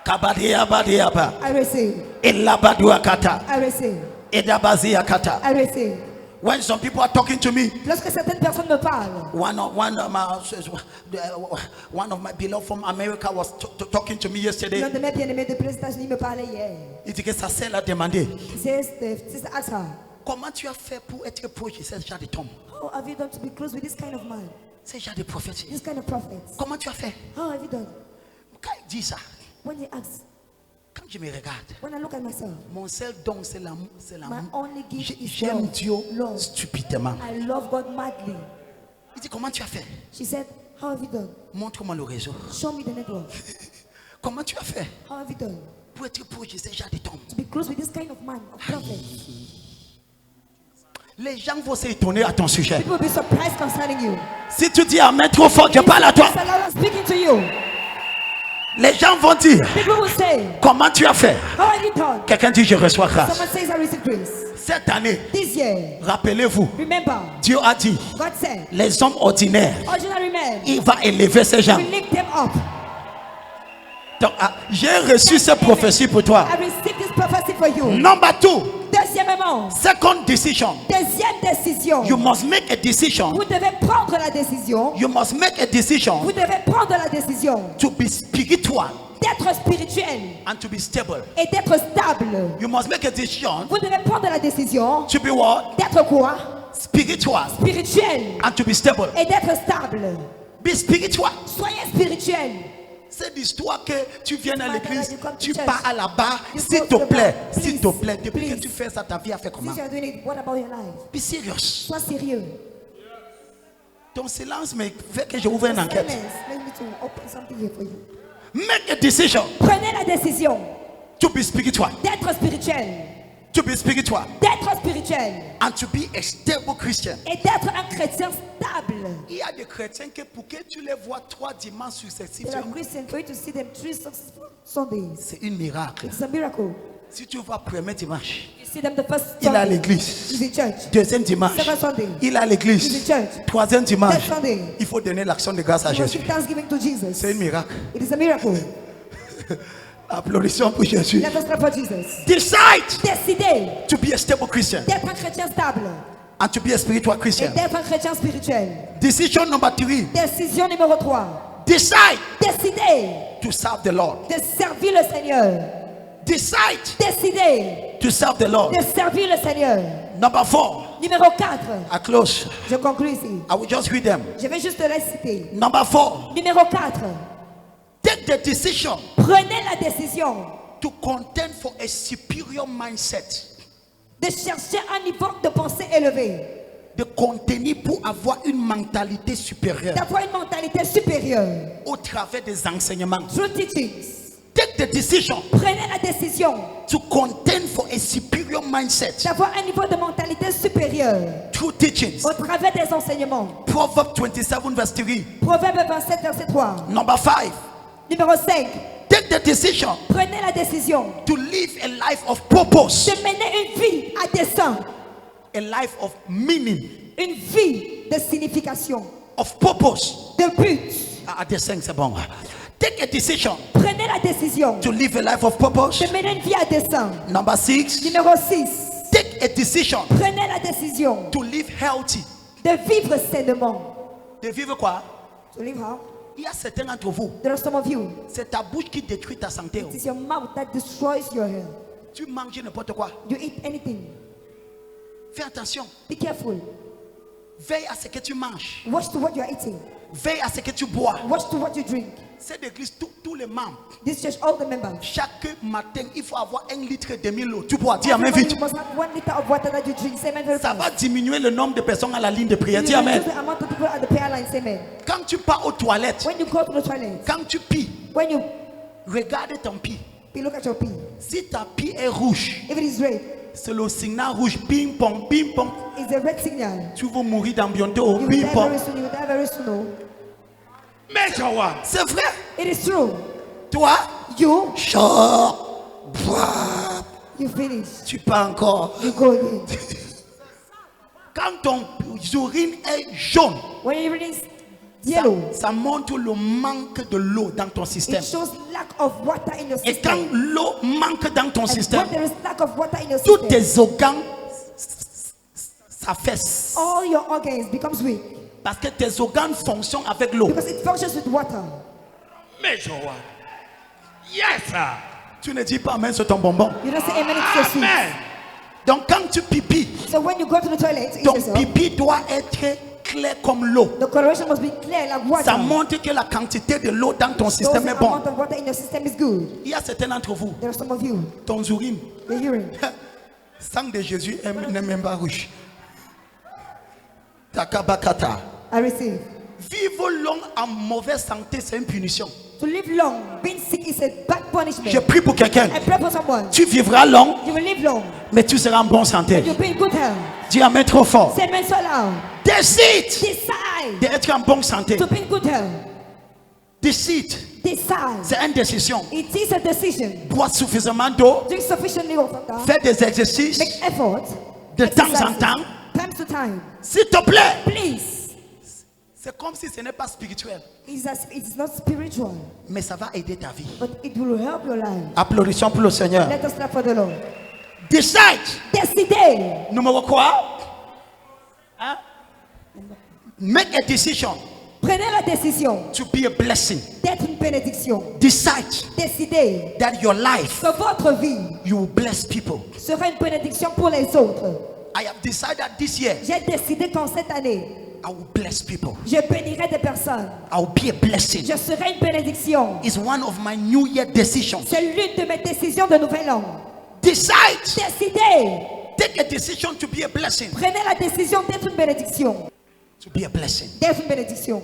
S1: Kabadiabadiaba.
S2: I receive.
S1: Elabaduakata.
S2: I receive.
S1: Edabaziakata.
S2: I receive.
S1: When some people are talking to me,
S2: Lorsque certaines personnes me parlent,
S1: one of my beloved from America was talking to me yesterday.
S2: l'un de mes bien-aimés depuis les États-Unis me parlait hier.
S1: Il dit que sa sœur l'a demandé,
S2: He says, the sister asked her,
S1: comment tu as fait pour être proche? Il dit, j'ai des tombes.
S2: how have you done to be close with this kind of man?
S1: C'est j'ai des prophètes.
S2: This kind of prophets?
S1: Comment tu as fait?
S2: How have you done?
S1: Quand il dit ça,
S2: When he asks,
S1: quand je me regarde,
S2: when I look at myself,
S1: mon seul don c'est l'amour. C'est
S2: my
S1: l'amour.
S2: only gift is
S1: J'aime
S2: love.
S1: Dieu
S2: Love.
S1: stupidement.
S2: I love God madly.
S1: Il dit, comment tu as fait?
S2: She said, how have you done?
S1: Montre-moi le réseau.
S2: Show me the network.
S1: Comment tu as fait
S2: How have you done
S1: pour être proche? Je sais, j'ai des tombes.
S2: to be close with this kind of man, of prophet?
S1: Les gens vont s'étonner à ton sujet.
S2: People will be surprised concerning you.
S1: Si tu dis amen trop fort, je parle à toi.
S2: Mr. Lord, I'm speaking to you.
S1: Les gens vont dire,
S2: People will say,
S1: comment tu as fait?
S2: how have you done?
S1: Quelqu'un dit, je reçois grâce.
S2: Someone says, I receive grace.
S1: Cette année,
S2: This year,
S1: rappelez-vous,
S2: remember,
S1: Dieu a dit,
S2: God said,
S1: les hommes ordinaires,
S2: ordinary men,
S1: il va élever ces gens.
S2: will lift them up.
S1: Donc, j'ai reçu cette prophétie pour toi.
S2: I received this prophecy for you.
S1: Number 2,
S2: Deuxièmement,
S1: second decision.
S2: deuxième décision.
S1: You must make a decision.
S2: Vous devez prendre la décision.
S1: You must make a decision
S2: Vous devez prendre la décision
S1: to be spiritual
S2: d'être spirituel
S1: and to be stable.
S2: et d'être stable.
S1: You must make a decision
S2: Vous devez prendre la décision
S1: to be what?
S2: d'être quoi?
S1: Spiritual
S2: Spirituel
S1: and to be stable.
S2: et d'être stable.
S1: Be spiritual.
S2: Soyez spirituel.
S1: C'est l'histoire que tu viens à l'église,
S2: you come to
S1: tu
S2: church.
S1: pars à la barre,
S2: You
S1: s'il
S2: go
S1: te
S2: to the
S1: plaît,
S2: bar.
S1: s'il te
S2: Please,
S1: plaît, depuis que
S2: please.
S1: tu fais ça, ta vie a fait comment?
S2: Since you are doing it, what about your life?
S1: Be serious.
S2: Sois sérieux.
S1: Ton silence me fait que je ouvre une enquête.
S2: Silence. Let me to open something here for you.
S1: Make a decision
S2: Prenez la décision
S1: to be spiritual,
S2: d'être spirituel,
S1: to be spiritual,
S2: d'être spirituel
S1: and to be a stable Christian.
S2: et d'être un chrétien stable.
S1: Il y a des chrétiens que pour que tu les vois 3 dimanches successifs,
S2: There are Christians, for you to see them 3 successful Sundays.
S1: c'est un miracle.
S2: It's a miracle.
S1: Si tu vois premier dimanche,
S2: You see them the first
S1: il est à
S2: Sunday.
S1: l'église.
S2: He's in church.
S1: Deuxième dimanche,
S2: Second Sunday.
S1: il est à
S2: He's
S1: l'église.
S2: in church.
S1: Troisième dimanche,
S2: Third Sunday.
S1: il faut donner l'action de grâce à
S2: You
S1: Jésus.
S2: worship thanksgiving to Jesus.
S1: C'est un miracle.
S2: It is a miracle.
S1: Applaudissons pour Jésus.
S2: Let us clap for Jesus.
S1: Decide
S2: Décidez
S1: to be a stable Christian
S2: d'être un chrétien stable
S1: and to be a spiritual
S2: et
S1: Christian.
S2: d'être un chrétien spirituel.
S1: Decision number 3.
S2: Décision numéro 3.
S1: Decide
S2: Décidez
S1: to serve the Lord.
S2: de servir le Seigneur.
S1: Decide
S2: Décidez
S1: to serve the Lord.
S2: de servir le Seigneur.
S1: Number 4.
S2: Numéro 4.
S1: I close.
S2: Je conclue ici.
S1: I will just read them.
S2: Je vais juste les citer.
S1: Number 4.
S2: Numéro 4.
S1: Take the decision
S2: Prenez la décision
S1: to contend for a superior mindset.
S2: de chercher un niveau de pensée élevé,
S1: De contenir pour avoir une mentalité supérieure
S2: d'avoir une mentalité supérieure.
S1: au travers des enseignements.
S2: Through teachings.
S1: Take the decision
S2: Prenez la décision
S1: to contend for a superior mindset
S2: d'avoir un niveau de mentalité supérieure
S1: through teachings.
S2: au travers des enseignements.
S1: Proverbs 27 verse 3.
S2: Proverbe 27, verset 3.
S1: Number 5.
S2: Numéro 5.
S1: Take the decision
S2: Prenez la décision
S1: to live a life of purpose,
S2: de mener une vie à dessein,
S1: a life of meaning,
S2: une vie de signification,
S1: of purpose.
S2: de but.
S1: À dessein, c'est bon. Take a decision
S2: Prenez la décision
S1: to live a life of purpose.
S2: de mener une vie à dessein.
S1: Number 6.
S2: Numéro 6.
S1: Take a decision
S2: Prenez la décision
S1: to live healthy.
S2: de vivre sainement.
S1: De vivre quoi?
S2: To live how?
S1: Il y a certains d'entre vous,
S2: There are some of you.
S1: c'est ta bouche qui détruit ta santé.
S2: It is your mouth that destroys your health.
S1: Tu manges n'importe quoi.
S2: You eat anything.
S1: Fais attention.
S2: Be careful.
S1: Veille à ce que tu manges.
S2: Watch to what you are eating.
S1: Veille à ce que tu bois.
S2: Watch to what you drink.
S1: Cette église, tous les membres,
S2: This church, all the members.
S1: chaque matin, il faut avoir 1 litre et demi d'eau. Tu bois, dis amen
S2: Everybody
S1: vite.
S2: must have 1 liter of water that you drink. Say amen very
S1: Ça
S2: fast.
S1: va diminuer le nombre de personnes à la ligne de prière.
S2: You
S1: Dis amen.
S2: reduce the amount of people at the prayer line. Say amen.
S1: Quand tu pars aux toilettes,
S2: When you go to the toilet,
S1: quand tu pies,
S2: when you
S1: regarde ton pied.
S2: look at your pee,
S1: Si ta pied est rouge,
S2: if it is red,
S1: c'est le signal rouge. Ping pong, ping pong.
S2: it's a red signal.
S1: Tu vas mourir dans bientôt.
S2: You will
S1: Ping
S2: die
S1: pong.
S2: very soon. You will die very soon. Oh.
S3: Major one.
S1: C'est vrai.
S2: It is true.
S1: Toi,
S2: You
S1: chort, bois,
S2: finish.
S1: tu pars encore.
S2: You go again.
S1: Quand ton urine est jaune,
S2: When your urine is
S1: ça,
S2: yellow,
S1: ça montre le manque de l'eau dans ton système.
S2: it shows lack of water in your
S1: Et quand
S2: system.
S1: l'eau manque dans ton
S2: And
S1: système,
S2: when there is lack of water in your
S1: tous
S2: system,
S1: tes organes s'affaissent.
S2: all your organs becomes weak
S1: Parce que tes organes fonctionnent avec l'eau.
S2: because it functions with water.
S3: Major one. Yes, sir.
S1: Tu ne dis pas amen sur ton bonbon.
S2: You don't say amen, it's so sweet.
S3: Amen.
S1: Donc quand tu pipis,
S2: So when you go to the toilet, to eat
S1: ton
S2: yourself,
S1: pipi doit être clair comme l'eau.
S2: the coloration must be clear like water.
S1: Ça montre que la quantité de l'eau dans ton
S2: Shows
S1: système
S2: the
S1: est bonne.
S2: amount of water in your system is good.
S1: Il y a certains d'entre vous,
S2: There are some of you,
S1: ton urine,
S2: the urine.
S1: sang de Jésus n'est même pas rouge. Takabakata.
S2: I receive.
S1: Vivre long en mauvaise santé, c'est une punition.
S2: To live long, being sick is a bad punishment.
S1: Je prie pour quelqu'un.
S2: I pray for someone.
S1: Tu vivras long,
S2: You will live long.
S1: mais tu seras en bonne santé.
S2: You'll be in good health.
S1: Dis amen trop fort.
S2: Say amen so loud.
S1: Décide
S2: Decide
S1: d'être en bonne santé.
S2: to be in good health.
S1: Décide.
S2: Decide.
S1: C'est une décision.
S2: It is a decision.
S1: Bois suffisamment d'eau.
S2: Drink sufficiently of water.
S1: Fais des exercices
S2: Make effort.
S1: de temps en
S2: Exercises.
S1: temps.
S2: Time to time.
S1: S'il te plaît.
S2: Please.
S1: C'est comme si ce n'est pas spirituel,
S2: It's not spiritual,
S1: mais ça va aider ta vie.
S2: but it will help your life.
S1: Applaudissements pour le Seigneur.
S2: Let us clap for the Lord.
S1: Decide.
S2: Décidez.
S1: Numéro quoi? Hein? Make a decision
S2: Prenez la décision
S1: to be a blessing.
S2: d'être une bénédiction.
S1: Decide
S2: Décidez
S1: that your life,
S2: que votre vie
S1: you will bless people.
S2: sera une bénédiction pour les autres.
S1: I have decided that this year,
S2: J'ai décidé qu'en cette année,
S1: I will bless people.
S2: je bénirai des personnes.
S1: I will be a blessing.
S2: Je serai une bénédiction.
S1: It's one of my New Year decisions.
S2: C'est l'une de mes décisions de nouvel an.
S1: Decide.
S2: Décidez.
S1: Take a decision to be a blessing.
S2: Prenez la décision d'être une bénédiction.
S1: To be a blessing.
S2: D'être une bénédiction.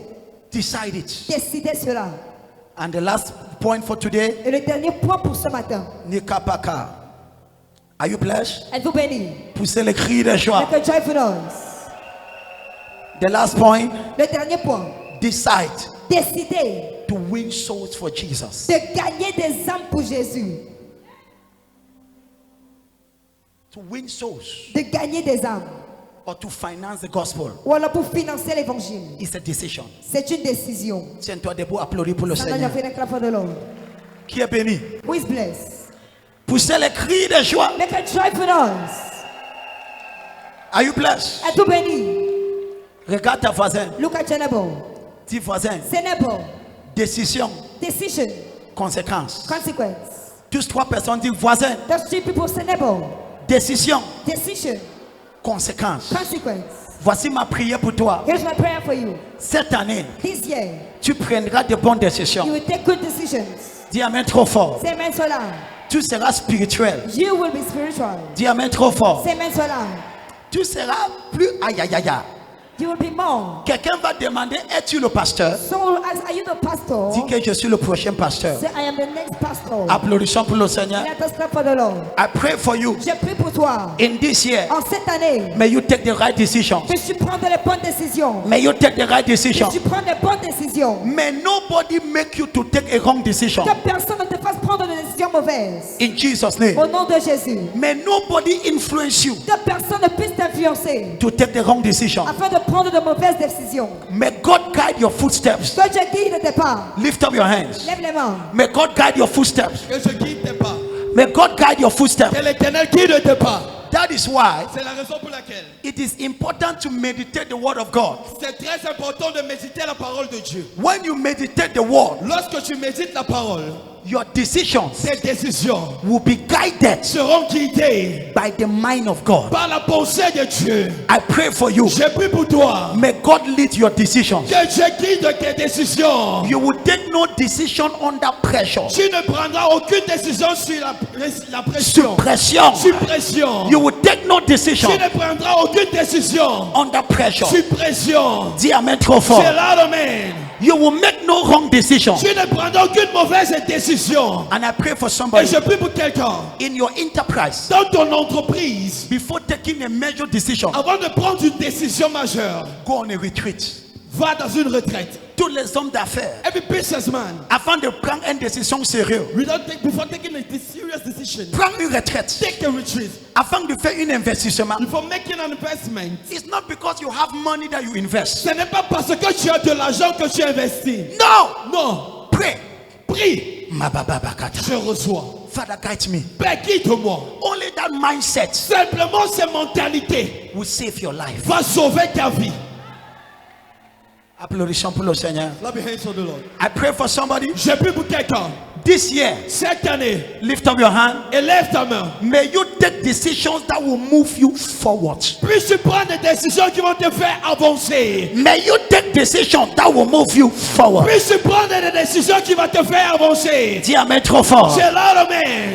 S1: Decide it.
S2: Décidez cela.
S1: And the last point for today,
S2: Et le dernier point pour ce matin.
S1: Nikapaka. Are you blessed?
S2: Êtes-vous bénis?
S1: Poussez le cri de joie.
S2: Make a joyful noise.
S1: The last point,
S2: Le dernier point.
S1: decide
S2: Décidez
S1: to win souls for Jesus.
S2: de gagner des âmes pour Jésus.
S1: To win souls
S2: De gagner des âmes.
S1: or to finance the gospel
S2: Ou alors pour financer l'évangile.
S1: is a decision.
S2: C'est une décision.
S1: Tiens-toi debout, applaudis pour le
S2: Maintenant,
S1: Seigneur.
S2: j'ai fait un clap for the Lord.
S1: Qui est béni?
S2: Who is blessed?
S1: Poussez le cri de joie.
S2: Make a joyful noise.
S1: Are you blessed?
S2: Êtes-vous bénis?
S1: Regarde ta voisin.
S2: Look at your neighbor.
S1: Dis voisin.
S2: Say neighbor.
S1: Décision,
S2: Decision.
S1: conséquence.
S2: Consequence.
S1: Tous trois personnes disent voisin.
S2: Those three people say neighbor.
S1: Décision,
S2: Decision.
S1: conséquence.
S2: Consequence.
S1: Voici ma prière pour toi.
S2: Here's my prayer for you.
S1: Cette année,
S2: This year,
S1: tu prendras de bonnes
S2: you
S1: décisions.
S2: will take good decisions.
S1: Dis amen trop fort.
S2: Say amen so loud.
S1: Tu seras spirituel.
S2: You will be spiritual.
S1: Dis amen trop fort.
S2: Say amen so loud.
S1: Tu seras plus aïe aïe aïe aïe.
S2: You will be more.
S1: Quelqu'un va demander, es-tu le pasteur?
S2: Someone will ask, are you the pastor?
S1: Dis que je suis le prochain pasteur.
S2: Say, I am the next pastor.
S1: Applaudissons pour le Seigneur.
S2: Let us clap for the Lord.
S1: I pray for you
S2: Je prie pour toi.
S1: in this year.
S2: En cette année,
S1: May you take the right decisions.
S2: que tu prends les bonnes décisions.
S1: May you take the right
S2: Que
S1: decisions.
S2: tu prends les bonnes décisions.
S1: May nobody make you to take a wrong decision.
S2: Que personne ne te fasse prendre des décisions mauvaises.
S1: In Jesus' name.
S2: Au nom de Jésus.
S1: May nobody influence you
S2: Que personne ne puisse t'influencer
S1: to take the wrong decision.
S2: afin de prendre de mauvaises décisions.
S1: May God guide your footsteps.
S2: Que je guide tes pas.
S1: Lift up your hands.
S2: Lève les mains.
S1: May God guide your footsteps.
S4: Que je guide tes pas.
S1: May God guide your footsteps.
S4: Que l'Éternel guide tes pas.
S1: That is why
S4: C'est la raison pour laquelle
S1: it is important to meditate the word of God.
S4: c'est très important de méditer la parole de Dieu.
S1: When you meditate the word,
S4: Lorsque tu médites la parole,
S1: your decisions
S4: tes décisions
S1: will be guided
S4: seront guidées
S1: by the mind of God.
S4: par la pensée de Dieu.
S1: I pray for you.
S4: Je prie pour toi.
S1: May God lead your decisions.
S4: Que Dieu guide tes décisions.
S1: You will take no decision under pressure.
S4: Tu ne prendras aucune décision sur la
S1: Sous
S4: pression.
S1: pression.
S4: Sur pression.
S1: You will take no decision
S4: Tu ne prendras aucune décision
S1: under pressure.
S4: sur pression.
S1: Dis amen trop fort.
S4: C'est là le même.
S1: You will make no wrong decision.
S4: Tu ne prendras aucune mauvaise décision.
S1: And I pray for
S4: Et
S1: somebody
S4: je prie pour quelqu'un
S1: in your enterprise,
S4: dans ton entreprise,
S1: before taking a major decision,
S4: avant de prendre une décision majeure,
S1: go on a retreat.
S4: va dans une retraite.
S1: Tous les hommes d'affaires,
S4: Every businessman,
S1: avant de prendre une décision sérieuse,
S4: before taking a serious decision,
S1: prends une retraite.
S4: take a retreat.
S1: Avant de faire un investissement,
S4: Before making an investment,
S1: it's not because you have money that you invest.
S4: ce n'est pas parce que tu as de l'argent que tu investis.
S1: No!
S4: Non,
S1: Pray.
S4: prie,
S1: Mabababakata.
S4: je reçois.
S1: Father, guide me.
S4: Père, guide-moi.
S1: Only that mindset
S4: Simplement, cette mentalité
S1: will save your life.
S4: va sauver ta vie.
S1: Applaudissons pour le Seigneur.
S4: Clap your hands for the Lord.
S1: I pray for somebody
S4: Je prie pour quelqu'un.
S1: this year.
S4: Cette année,
S1: Lift up your hand.
S4: élève ta main.
S1: May you take decisions that will move you forward.
S4: Puisses-tu prendre des décisions qui vont te faire avancer.
S1: May you take decisions that will move you forward.
S4: Puisses-tu prendre des décisions qui vont te faire avancer.
S1: Dis amen trop fort.
S4: C'est là le même.